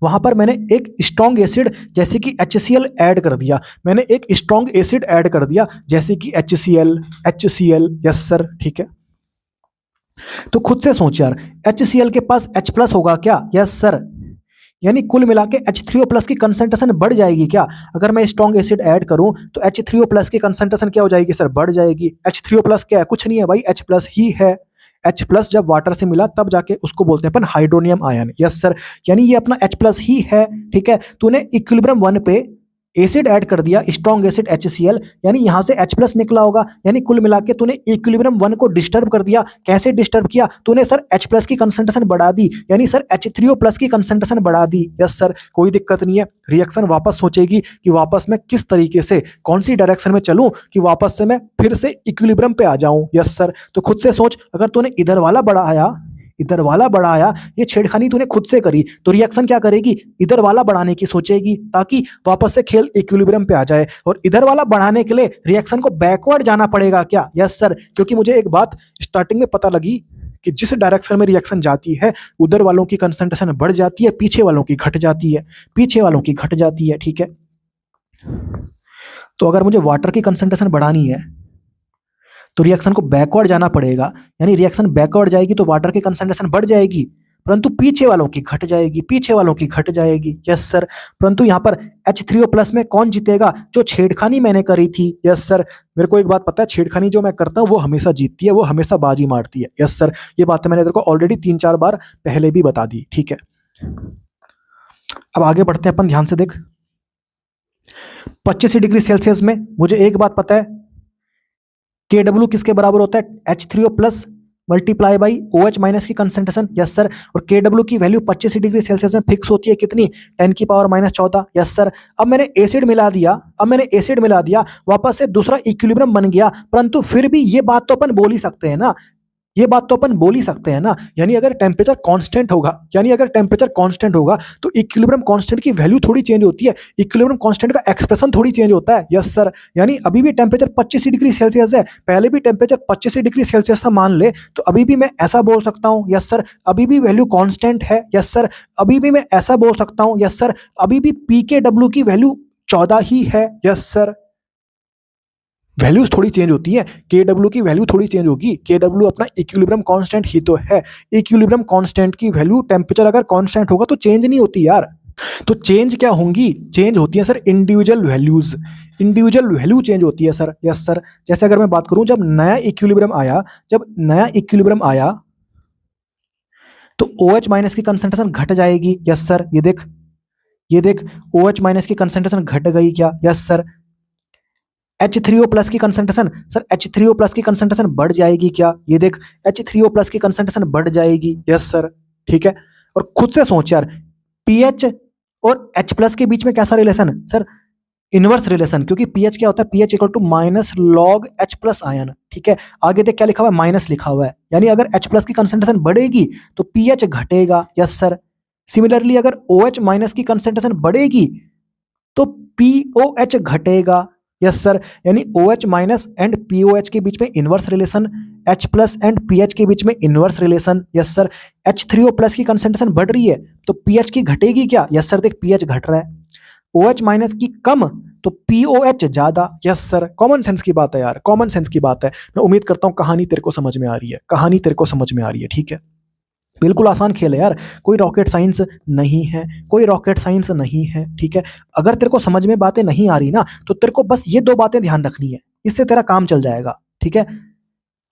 वहां पर मैंने एक स्ट्रॉन्ग एसिड जैसे कि HCl ऐड कर दिया। मैंने एक स्ट्रॉन्ग एसिड ऐड कर दिया जैसे कि HCl। यस सर, ठीक है। तो खुद से सोच यार, HCl के पास H+ होगा क्या। यस सर, यानी कुल मिला के H3O+ की कंसंट्रेशन बढ़ जाएगी क्या। अगर मैं स्ट्रॉन्ग एसिड ऐड करूं तो H3O+ की कंसंट्रेशन क्या हो जाएगी सर, बढ़ जाएगी। H3O+ क्या है, कुछ नहीं है भाई, H+ ही है। H+ जब वाटर से मिला तब जाके उसको बोलते हैं अपन हाइड्रोनियम आयन। यस सर, यानी ये अपना H+ ही है, ठीक है। तूने इक्विलिब्रियम 1 पे एसिड ऐड कर दिया, स्ट्रॉन्ग एसिड HCl, यानी यहां से H+ निकला होगा। यानी कुल मिला के तूने इक्विलिब्रियम 1 को डिस्टर्ब कर दिया। कैसे डिस्टर्ब किया तूने सर, H+ की कंसंट्रेशन बढ़ा दी, यानी सर H3O+ की कंसंट्रेशन बढ़ा दी। यस सर, कोई दिक्कत नहीं है। रिएक्शन वापस सोचेगी कि वापस मैं किस तरीके से, कौन सी डायरेक्शन में चलूं कि वापस से मैं फिर से इक्विलिब्रियम पे आ जाऊं। यस सर, तो खुद से सोच, अगर तूने इधर वाला बढ़ाया, इधर वाला बढ़ाया, ये छेड़खानी तूने खुद से करी, तो रिएक्शन क्या करेगी, इधर वाला बढ़ाने की सोचेगी ताकि वापस से खेल इक्विलिब्रियम पे आ जाए। और इधर वाला बढ़ाने के लिए रिएक्शन को बैकवर्ड जाना पड़ेगा क्या। यस सर, क्योंकि मुझे एक बात स्टार्टिंग में पता लगी कि जिस डायरेक्शन में रिएक्शन जाती है उधर वालों की कंसंट्रेशन बढ़ जाती है, पीछे वालों की घट जाती है, पीछे वालों की घट जाती है, ठीक है। तो अगर मुझे वाटर की कंसंट्रेशन बढ़ानी है तो रिएक्शन को बैकवर्ड जाना पड़ेगा, यानी रिएक्शन बैकवर्ड जाएगी तो वाटर की कंसंट्रेशन बढ़ जाएगी। परंतु पीछे वालों की घट जाएगी, पीछे वालों की घट जाएगी, यस सर। परंतु यहाँ पर H3O प्लस में कौन जीतेगा? जो छेड़खानी मैंने करी थी, यस सर। मेरे को एक बात पता है, छेड़खानी जो मैं करता हूँ वो हमेशा जीतती है, वो हमेशा बाजी मारती है, यस सर। ये बातें मैंने तेरे को ऑलरेडी 3-4 बार पहले भी बता दी, ठीक है। अब आगे बढ़ते हैं अपन, ध्यान से देख। 25 डिग्री सेल्सियस में मुझे एक बात पता है, KW किसके बराबर होता है? H3O plus multiply by OH minus की कंसंट्रेशन, यस सर। और KW की वैल्यू 25 डिग्री सेल्सियस में फिक्स होती है कितनी? 10⁻⁻14, यस सर। अब मैंने एसिड मिला दिया, वापस से दूसरा इक्विलिब्रियम बन गया, परंतु फिर भी ये बात तो अपन बोल ही सकते हैं ना, यानी अगर टेम्परेचर कांस्टेंट होगा तो इक्विलिब्रियम कांस्टेंट की वैल्यू थोड़ी चेंज होती है, इक्विलिब्रियम कांस्टेंट का एक्सप्रेशन थोड़ी चेंज होता है, यस सर। यानी अभी भी टेम्परेचर 25 डिग्री सेल्सियस है, पहले भी टेम्परेचर 25 डिग्री सेल्सियस था मान ले, तो अभी भी मैं ऐसा बोल सकता हूं, यस सर, अभी भी वैल्यू कांस्टेंट है, यस सर। अभी भी मैं ऐसा बोल सकता हूं, यस सर, अभी भी PKW की वैल्यू 14 ही है, यस सर। वैल्यूज थोड़ी चेंज होती है, KW की वैल्यू थोड़ी चेंज होगी, KW अपना इक्विलिब्रियम कांस्टेंट ही तो है। इक्विलिब्रियम कांस्टेंट की वैल्यू, टेम्परेचर अगर कांस्टेंट होगा तो चेंज नहीं होती यार। तो चेंज क्या होंगी? चेंज होती है sir individual values, individual value change होती है सर, यस सर। जैसे अगर मैं बात करूं, जब नया इक्विलिब्रियम आया तो OH माइनस की कंसंट्रेशन घट जाएगी, यस सर। ये देख OH माइनस की कंसंट्रेशन घट गई क्या? Yes sir. H3O प्लस की कंसंट्रेशन, सर H3O प्लस की कंसंट्रेशन बढ़ जाएगी क्या? ये देख H3O प्लस की कंसंट्रेशन बढ़ जाएगी, यस सर, ठीक है। और खुद से सोच यार, पीएच और H प्लस के बीच में कैसा रिलेशन? सर इनवर्स रिलेशन, क्योंकि पीएच क्या होता है? PH equal to minus log H plus ion, ठीक है। आगे देख क्या लिखा हुआ है? माइनस लिखा हुआ है, यानी अगर H प्लस की कंसंट्रेशन बढ़ेगी तो पीएच घटेगा, यस सर। सिमिलरली अगर OH माइनस की कंसंट्रेशन बढ़ेगी तो POH घटेगा, यस सर। यानी OH माइनस एंड POH के बीच में inverse relation, H plus and PH के बीच में inverse relation, yes sir. H3O plus की कंसंट्रेशन बढ़ रही है तो PH की घटेगी क्या? यस सर, देख PH घट रहा है। OH माइनस की कम तो POH ज्यादा, यस सर। कॉमन सेंस की बात है यार, कॉमन सेंस की बात है। मैं उम्मीद करता हूं कहानी तेरे को समझ में आ रही है, ठीक है। बिल्कुल आसान खेल है यार, कोई रॉकेट साइंस नहीं है, ठीक है। अगर तेरे को समझ में बातें नहीं आ रही ना, तो तेरे को बस ये 2 बातें ध्यान रखनी है, इससे तेरा काम चल जाएगा, ठीक है।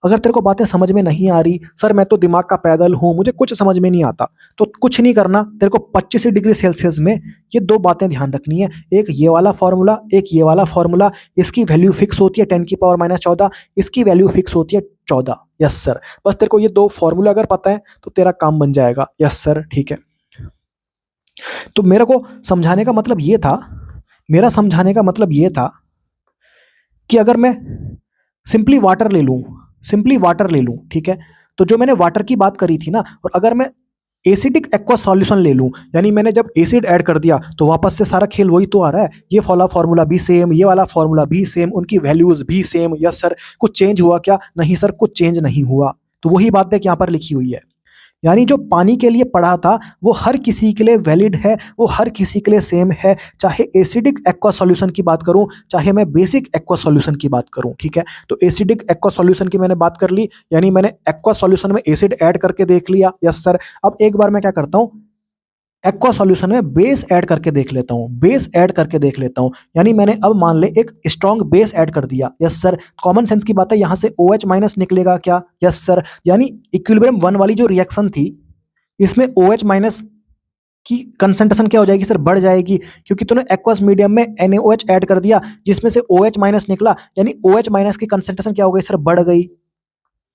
अगर तेरे को बातें समझ में नहीं आ रही, सर मैं तो दिमाग का पैदल हूं, मुझे कुछ समझ में नहीं आता, तो कुछ नहीं करना, तेरे को 25 डिग्री सेल्सियस में ये 2 बातें ध्यान रखनी है। एक ये वाला फॉर्मूला, इसकी वैल्यू फिक्स होती है 10⁻⁻14, इसकी वैल्यू फिक्स होती है 14, यस सर। बस तेरे को ये 2 फॉर्मूला अगर पता है तो तेरा काम बन जाएगा, यस सर, ठीक है। तो मेरे को समझाने का मतलब ये था कि अगर मैं सिंपली वाटर ले लूं, ठीक है, तो जो मैंने वाटर की बात करी थी ना, और अगर मैं एसिडिक एक्वा सॉल्यूशन ले लूं, यानी मैंने जब एसिड ऐड कर दिया तो वापस से सारा खेल वही तो आ रहा है। ये वाला फॉर्मूला भी सेम, ये वाला फॉर्मूला भी सेम, उनकी वैल्यूज भी सेम, यस सर। कुछ चेंज हुआ क्या? नहीं सर, कुछ चेंज नहीं हुआ। तो वही बात देख यहाँ पर लिखी हुई है, यानी जो पानी के लिए पढ़ा था वो हर किसी के लिए वैलिड है, वो हर किसी के लिए सेम है, चाहे एसिडिक एक्वा सॉल्यूशन की बात करूं, चाहे मैं बेसिक एक्वा सॉल्यूशन की बात करूं, ठीक है। तो एसिडिक एक्वा सॉल्यूशन की मैंने बात कर ली, यानी मैंने एक्वा सॉल्यूशन में एसिड ऐड करके देख लिया, यस सर। अब एक बार मैं क्या करता हूं, एक्वा सॉल्यूशन में बेस ऐड करके देख लेता हूं, यानी मैंने अब मान ले एक स्ट्रॉन्ग बेस ऐड कर दिया, यस सर। कॉमन सेंस की बात है, यहां से OH माइनस निकलेगा क्या? Yes sir. यानी इक्विलिब्रियम 1 वाली जो रिएक्शन थी, इसमें OH माइनस की कंसंट्रेशन क्या हो जाएगी सर? बढ़ जाएगी, क्योंकि तूने एक्वस मीडियम में NaOH ऐड कर दिया, जिसमें से OH माइनस निकला, यानी OH माइनस की कंसंट्रेशन क्या हो गई सर? बढ़ गई,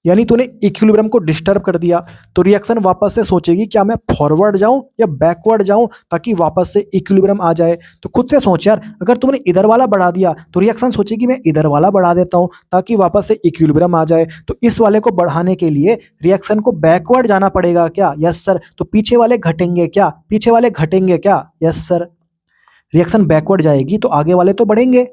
यानी तूने इक्विलिब्रियम को डिस्टर्ब कर दिया। तो रिएक्शन वापस से सोचेगी क्या मैं फॉरवर्ड जाऊं या बैकवर्ड जाऊं, ताकि वापस से इक्विलिब्रियम आ जाए। तो खुद से सोच यार, अगर तुमने इधर वाला बढ़ा दिया तो रिएक्शन सोचेगी मैं इधर वाला बढ़ा देता हूं ताकि वापस से इक्विलिब्रियम आ जाए। तो इस वाले को बढ़ाने के लिए रिएक्शन को बैकवर्ड जाना पड़ेगा क्या? Yes sir. तो पीछे वाले घटेंगे क्या? Yes sir. रिएक्शन बैकवर्ड जाएगी तो आगे वाले तो बढ़ेंगे,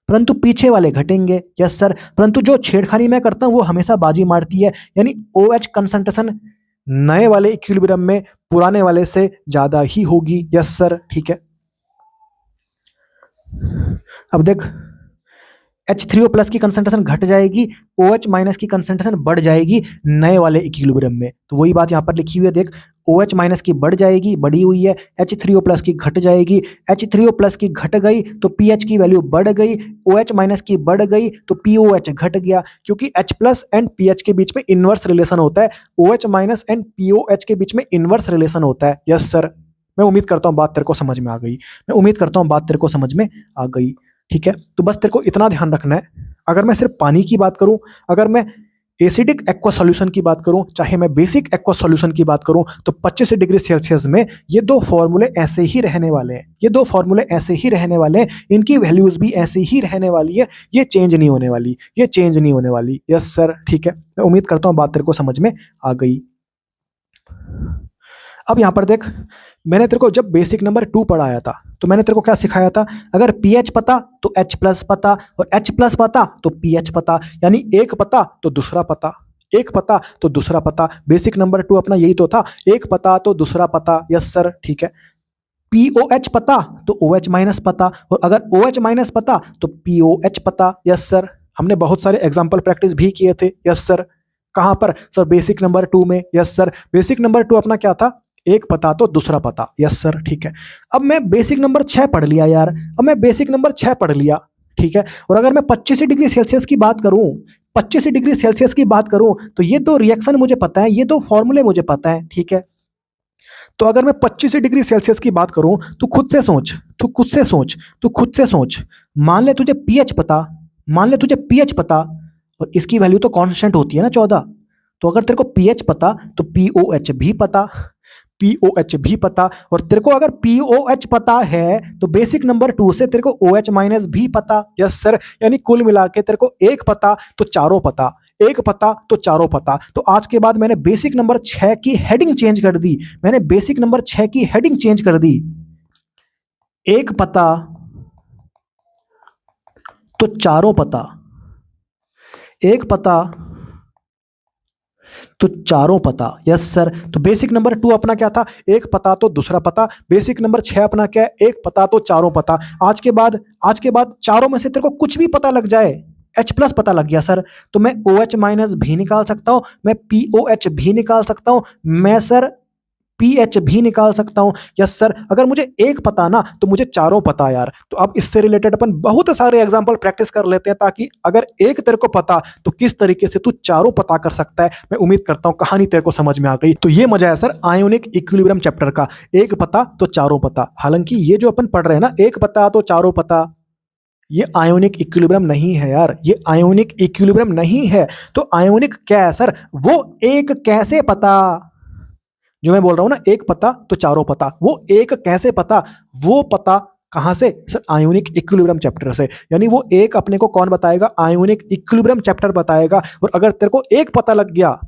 परंतु पीछे वाले घटेंगे, यस सर। परंतु जो छेड़खानी मैं करता हूं वो हमेशा बाजी मारती है, यानी OH कंसंट्रेशन नए वाले इक्विलिब्रियम में पुराने वाले से ज्यादा ही होगी, यस सर, ठीक है। अब देख H3O प्लस की कंसंट्रेशन घट जाएगी, OH माइनस की कंसंट्रेशन बढ़ जाएगी नए वाले इक्विलिब्रियम में। तो वही बात यहाँ पर लिखी हुई है, देख OH माइनस की बढ़ जाएगी, बढ़ी हुई है, H3O प्लस की घट जाएगी, H3O प्लस की घट गई तो pH की वैल्यू बढ़ गई, OH माइनस की बढ़ गई तो POH घट गया, क्योंकि H प्लस एंड pH के बीच में इनवर्स रिलेशन होता है, OH माइनस एंड POH के बीच में इनवर्स रिलेशन होता है। यस सर, मैं उम्मीद करता हूँ बात तेरे को समझ में आ गई, मैं उम्मीद करता हूँ बात तेरे को समझ में आ गई। ठीक है, तो बस तेरे को इतना ध्यान रखना है, अगर मैं सिर्फ पानी की बात करूं, अगर मैं एसिडिक एक्वा सॉल्यूशन की बात करूं, चाहे मैं बेसिक एक्वा सॉल्यूशन की बात करूं, तो 25 डिग्री सेल्सियस में ये दो फॉर्मूले ऐसे ही रहने वाले हैं, ये दो फॉर्मूले ऐसे ही रहने वाले हैं, इनकी वैल्यूज भी ऐसे ही रहने वाली है, ये चेंज नहीं होने वाली, ये चेंज नहीं होने वाली। यस सर, ठीक है, मैं उम्मीद करता हूं बात तेरे को समझ में आ गई। अब यहां पर देख, मैंने तेरे को जब बेसिक नंबर 2 पढ़ाया था तो मैंने तेरे को क्या सिखाया था, अगर pH पता तो H प्लस पता, और H प्लस पता तो pH पता, यानी एक पता तो दूसरा पता, एक पता तो दूसरा पता। बेसिक नंबर 2 अपना यही तो था, एक पता तो दूसरा पता। यस सर, ठीक है, POH पता तो OH माइनस पता, और अगर OH माइनस पता तो POH पता। यस सर, हमने बहुत सारे एग्जाम्पल प्रैक्टिस भी किए थे। यस सर, कहां पर सर, बेसिक नंबर 2 में। यस सर, बेसिक नंबर 2 अपना क्या था, एक पता तो दूसरा पता। यस सर, ठीक है, अब मैं बेसिक नंबर 6 पढ़ लिया यार, अब मैं बेसिक नंबर 6 पढ़ लिया, ठीक है, और अगर मैं 25 डिग्री सेल्सियस की बात करूं, 25 डिग्री सेल्सियस की बात करूं, तो ये दो रिएक्शन मुझे पता है, ये दो फॉर्मूले मुझे पता है। ठीक है, तो अगर मैं 25 डिग्री सेल्सियस की बात करूं, तो खुद से सोच, तू खुद से सोच, तू खुद से सोच, मान ले तुझे pH पता, मान ले तुझे pH पता, और इसकी वैल्यू तो कांस्टेंट होती है ना 14, तो अगर तेरे को pH पता तो POH भी पता, POH भी पता, और तेरे को अगर POH पता है तो बेसिक नंबर 2 से तेरे को OH माइनस भी पता। यस सर, यानी कुल मिला के तेरे को एक पता तो चारों पता, एक पता तो चारों पता। तो आज के बाद मैंने बेसिक नंबर 6 की हेडिंग चेंज कर दी, मैंने बेसिक नंबर 6 की हेडिंग चेंज कर दी, एक पता तो चारों पता, एक पता तो चारों पता। यस सर, तो बेसिक नंबर 2 अपना क्या था, एक पता तो दूसरा पता, बेसिक नंबर 6 अपना क्या है, एक पता तो चारों पता। आज के बाद चारों में से तेरे को कुछ भी पता लग जाए, H प्लस पता लग गया सर, तो मैं OH माइनस भी निकाल सकता हूं, मैं POH भी निकाल सकता हूं, मैं सर pH भी निकाल सकता हूं। यस सर, अगर मुझे एक पता ना तो मुझे चारों पता यार। तो अब इससे रिलेटेड अपन बहुत सारे एग्जांपल प्रैक्टिस कर लेते हैं, ताकि अगर एक तेरे को पता तो किस तरीके से तू चारों पता कर सकता है। मैं उम्मीद करता हूं कहानी तेरे को समझ में आ गई। तो ये मजा है सर आयोनिक इक्विलिब्रियम चैप्टर का, एक पता तो चारों पता। हालांकि ये जो अपन पढ़ रहे हैं ना, एक पता तो चारों पता, ये आयोनिक इक्विलिब्रियम नहीं है यार, ये आयोनिक इक्विलिब्रियम नहीं है। तो आयोनिक क्या है सर, वो एक कैसे पता, जो मैं बोल रहा हूं ना, एक पता तो चारों पता, वो एक कैसे पता, वो पता कहां से सर, आयोनिक इक्विलिब्रियम चैप्टर से। यानी वो एक अपने को कौन बताएगा, आयोनिक इक्विलिब्रियम चैप्टर बताएगा। और अगर तेरे को एक पता लग गया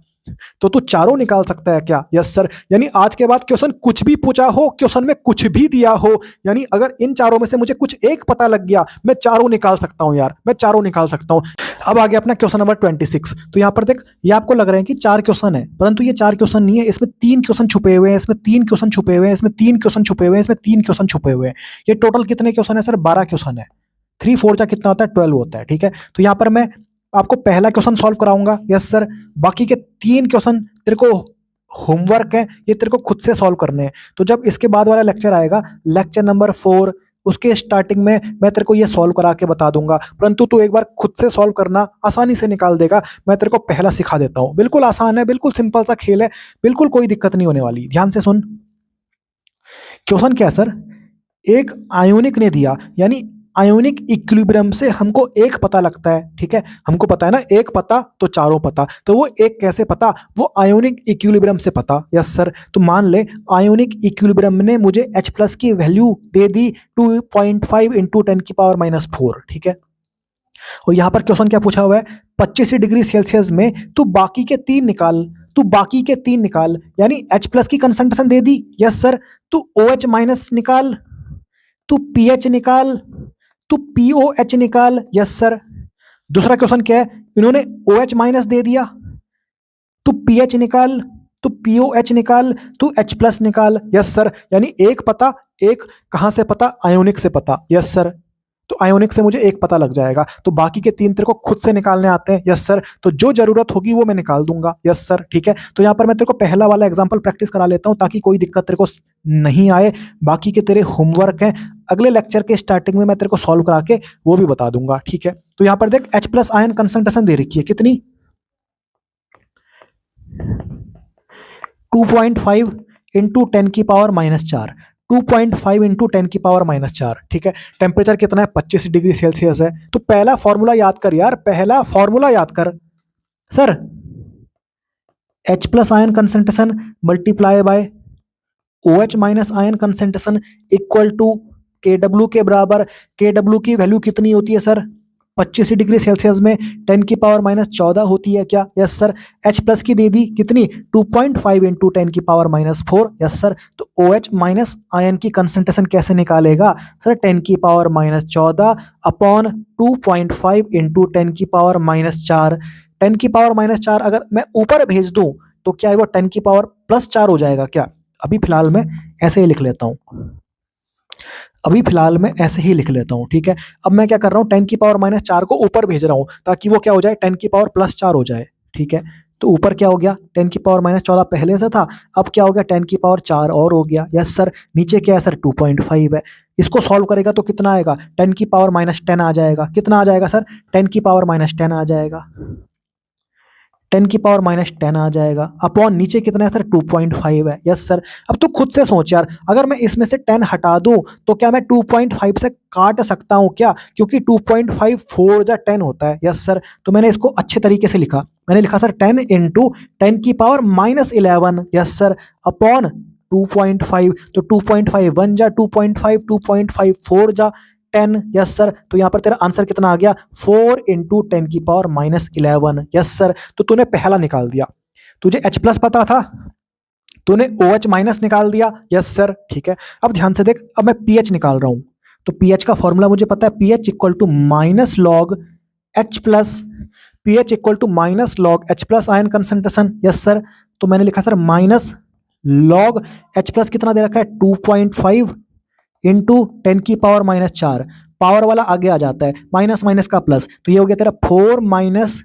तो तू चारों निकाल सकता है क्या। यस सर, यानी आज के बाद क्वेश्चन कुछ भी पूछा हो, क्वेश्चन में कुछ भी दिया हो, यानी अगर इन चारों में से मुझे कुछ एक पता लग गया, मैं चारों निकाल सकता हूं यार, मैं चारों निकाल सकता हूं। अब आ गया अपना क्वेश्चन नंबर 26। तो यहां पर देख, ये आपको लग रहा है कि 4 क्वेश्चन है, परंतु ये 4 क्वेश्चन नहीं है, इसमें 3 क्वेश्चन छुपे हुए हैं, इसमें 3 क्वेश्चन छुपे हुए हैं, इसमें 3 क्वेश्चन छुपे हुए हैं, इसमें 3 क्वेश्चन छुपे हुए हैं। ये टोटल कितने क्वेश्चन है सर, 12 क्वेश्चन है। 3 4 जा कितना होता है, 12 होता है। ठीक है, तो यहां पर मैं आपको पहला क्वेश्चन सॉल्व कराऊंगा। यस सर, बाकी के 3 क्वेश्चन तेरे को होमवर्क है, ये तेरे को खुद से सॉल्व करने हैं। तो जब इसके बाद वाला लेक्चर आएगा, लेक्चर नंबर 4, उसके स्टार्टिंग में मैं तेरे को ये सॉल्व करा के बता दूंगा, परंतु तू एक बार खुद से सॉल्व करना, आसानी से निकाल देगा। मैं तेरे को पहला सिखा देता हूं, बिल्कुल आसान है, बिल्कुल सिंपल सा खेल है, बिल्कुल कोई दिक्कत नहीं होने वाली। ध्यान से सुन, क्वेश्चन क्या है सर, एक आयोनिक ने दिया, यानी आयोनिक इक्विलिब्रियम से हमको एक पता लगता है। ठीक है, हमको पता है ना, एक पता तो चारों पता, तो वो एक कैसे पता, वो आयोनिक इक्विलिब्रियम से पता। यस सर, तो मान ले आयोनिक इक्विलिब्रियम ने मुझे H प्लस की वैल्यू दे दी 2.5 इंटू 10⁻⁴। ठीक है, और यहां पर क्वेश्चन क्या पूछा हुआ है, 25 डिग्री सेल्सियस में तू बाकी के 3 निकाल, तू बाकी के 3 निकाल, यानी H प्लस की कंसंट्रेशन दे दी। यस सर, तू OH माइनस निकाल, तू pH निकाल, तू POH निकाल। यस सर, दूसरा क्वेश्चन क्या है, इन्होंने OH माइनस दे दिया, तू pH निकाल, तू POH निकाल, तू H प्लस निकाल। यस सर, यानी एक पता, एक कहां से पता, आयोनिक से पता। यस सर, तो आयोनिक से मुझे एक पता लग जाएगा, तो बाकी के 3 तेरे को खुद से निकालने आते हैं। यस सर, तो जो जरूरत होगी वो मैं निकाल दूंगा। यस सर, ठीक है। तो यहाँ पर मैं तेरे को पहला वाला एग्जाम्पल प्रैक्टिस करा लेता हूँ ताकि कोई दिक्कत तेरे को नहीं आए। बाकी के तेरे होमवर्क हैं, अगले लेक्चर के स्टार्टिंग में मैं तेरे को सॉल्व करा के वो भी बता दूंगा, ठीक है। तो यहाँ पर देख H+ आयन कंसंट्रेशन दे रखी है कितनी, 2.5 इंटू 10⁻⁴, 2.5 इंटू 10⁻⁴, ठीक है। टेम्परेचर कितना है, 25 डिग्री सेल्सियस है। तो पहला फॉर्मूला याद कर यार, पहला फॉर्मूला याद कर sir, H+ ion concentration multiply by OH minus ion concentration equal to KW के बराबर। KW की वैल्यू कितनी होती है सर, 25 डिग्री सेल्सियस में 10⁻⁴ होती है क्या। Yes sir. H+ की दे दी कितनी, 2.5 इंटू 10⁻⁴। Yes sir. तो OH माइनस आयन की कंसंट्रेशन कैसे निकालेगा सर, 10⁻⁴ अपॉन 2.5 इंटू 10⁻⁴। 10⁻⁴ अगर मैं ऊपर भेज दूं तो क्या वो 10⁻+4 हो जाएगा क्या। अभी फिलहाल मैं ऐसे ही लिख लेता हूं, अभी फिलहाल मैं ऐसे ही लिख लेता हूं, ठीक है। अब मैं क्या कर रहा हूं, 10⁻⁴ को ऊपर भेज रहा हूं ताकि वो क्या हो जाए, 10⁻+4 हो जाए, ठीक है। तो ऊपर क्या हो गया, 10⁻⁴ पहले से था, अब क्या हो गया 10⁻4 और हो गया। Yes sir. नीचे क्या है सर, 2.5 है। इसको सॉल्व करेगा तो कितना आएगा, 10⁻⁻10 आ जाएगा। कितना आ जाएगा सर, 10⁻⁻10 आ जाएगा, 10⁻⁻10 आ जाएगा। अपॉन नीचे कितना है सर, 2.5 है। Yes sir. अब तो खुद से सोच यार, अगर मैं इसमें से 10 हटा दूं तो क्या मैं 2.5 से काट सकता हूं क्या, क्योंकि 2.5 4 जा 10 होता है। Yes sir. तो मैंने इसको अच्छे तरीके से लिखा, मैंने लिखा sir 10 into 10⁻⁻11। Yes sir. Upon 2.5, तो 2.5 1 जा 2.5, 2.5 4 जा 10। Yes sir. तो यहां पर तेरा आंसर कितना आ गया, 4 इंटू 10⁻11। Yes sir. तो तूने पहला निकाल दिया, तुझे H+ पता था, तूने OH माइनस निकाल दिया। यस सर, ठीक है। अब ध्यान से देख, अब मैं pH निकाल रहा हूं, तो pH का फॉर्मूला मुझे पता है, pH equal to minus log H+, pH equal to minus log H+ ion concentration. Yes sir. तो मैंने लिखा सर माइनस लॉग H+ कितना दे रखा है, 2.5 इंटू 10⁻⁴, पावर वाला आगे आ जाता है, माइनस माइनस का प्लस, तो ये हो गया तेरा 4 माइनस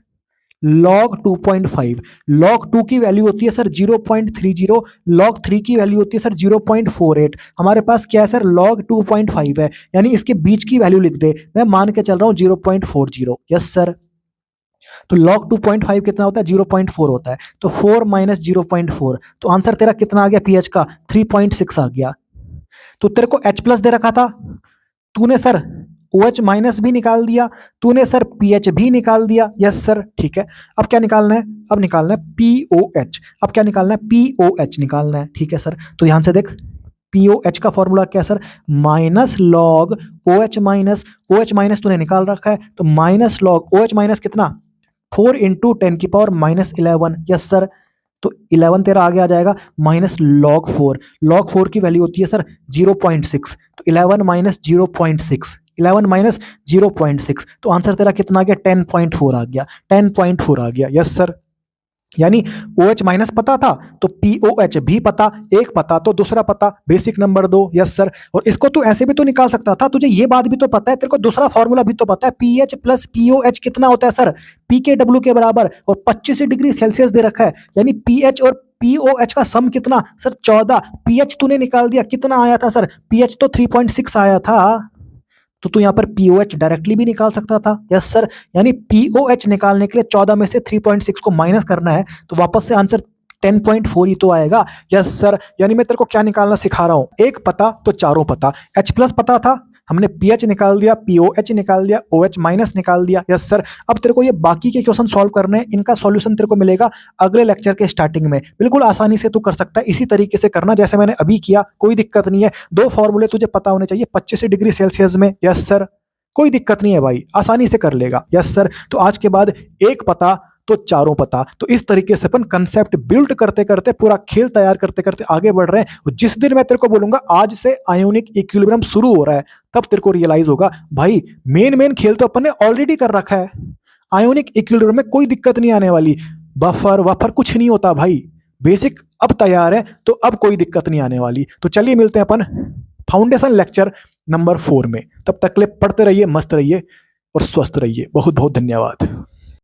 लॉग 2.5। लॉग 2 की वैल्यू होती है सर 0.30, लॉग 3 की वैल्यू होती है सर 0.48। हमारे पास क्या है सर, लॉग 2.5 है, यानी इसके बीच की वैल्यू लिख दे, मैं मान के चल रहा हूं 0.40। Yes sir. तो log 2.5 कितना होता है, 0.4 होता है, तो 4 माइनस 0.4, तो आंसर तेरा कितना आ गया pH का, 3.6 आ गया। तो तेरे को H+ दे रखा था, तूने सर OH माइनस भी निकाल दिया, तूने सर pH भी निकाल दिया। यस सर, ठीक है। अब क्या निकालना है, अब निकालना है POH। अब क्या निकालना है, POH निकालना है, ठीक है सर। तो ध्यान से देख, POH का फॉर्मूला क्या है sir, minus log OH minus, OH minus तूने निकाल रखा है, तो माइनस लॉग OH माइनस कितना, 4 इंटू 10⁻11। Yes sir. तो 11 तेरा आगे आ जाएगा, माइनस लॉग 4, लॉग 4 की वैल्यू होती है सर 0.6, तो 11 माइनस 0.6, 11 माइनस 0.6, तो आंसर तेरा कितना आ गया, 10.4 आ गया, 10.4 आ गया। Yes sir. यानी OH माइनस पता था तो POH भी पता, एक पता तो दूसरा पता, बेसिक नंबर 2। Yes sir. और इसको तू ऐसे भी तो निकाल सकता था, तुझे ये बात भी तो पता है, तेरे को दूसरा फॉर्मूला भी तो पता है, PH प्लस POH कितना होता है सर, PKW के बराबर, और 25 डिग्री सेल्सियस दे रखा है, यानी PH और POH का सम कितना सर, 14। PH तूने निकाल दिया, कितना आया था सर, PH तो 3.6 आया था, तो तू यहाँ पर POH डायरेक्टली भी निकाल सकता था। Yes sir. यानी POH निकालने के लिए 14 में से 3.6 को माइनस करना है, तो वापस से आंसर 10.4 ही तो आएगा। Yes sir. यानी मैं तेरे को क्या निकालना सिखा रहा हूं, एक पता तो चारों पता। H+ पता था, हमने PH निकाल दिया, POH निकाल दिया, OH माइनस निकाल दिया। Yes sir. अब तेरे को ये बाकी के क्वेश्चन सॉल्व करने हैं, इनका सॉल्यूशन तेरे को मिलेगा अगले लेक्चर के स्टार्टिंग में, बिल्कुल आसानी से तू कर सकता है, इसी तरीके से करना जैसे मैंने अभी किया, कोई दिक्कत नहीं है। 2 फॉर्मूले तुझे पता होने चाहिए 25 डिग्री सेल्सियस में। Yes sir. कोई दिक्कत नहीं है भाई, आसानी से कर लेगा। Yes sir. तो आज के बाद एक पता तो चारों पता, तो इस तरीके से अपन कंसेप्ट बिल्ड करते करते, पूरा खेल तैयार करते करते आगे बढ़ रहे हैं। जिस दिन मैं तेरे को बोलूंगा आज से आयोनिक इक्विलिब्रियम शुरू हो रहा है, तब तेरे को रियलाइज होगा भाई मेन खेल तो अपन ने ऑलरेडी कर रखा है। आयोनिक इक्विलिब्रियम में कोई दिक्कत नहीं आने वाली, बफर वफर कुछ नहीं होता भाई, बेसिक अब तैयार है, तो अब कोई दिक्कत नहीं आने वाली। तो चलिए मिलते हैं अपन फाउंडेशन लेक्चर नंबर 4 में। तब तक के लिए पढ़ते रहिए, मस्त रहिए और स्वस्थ रहिए। बहुत बहुत धन्यवाद।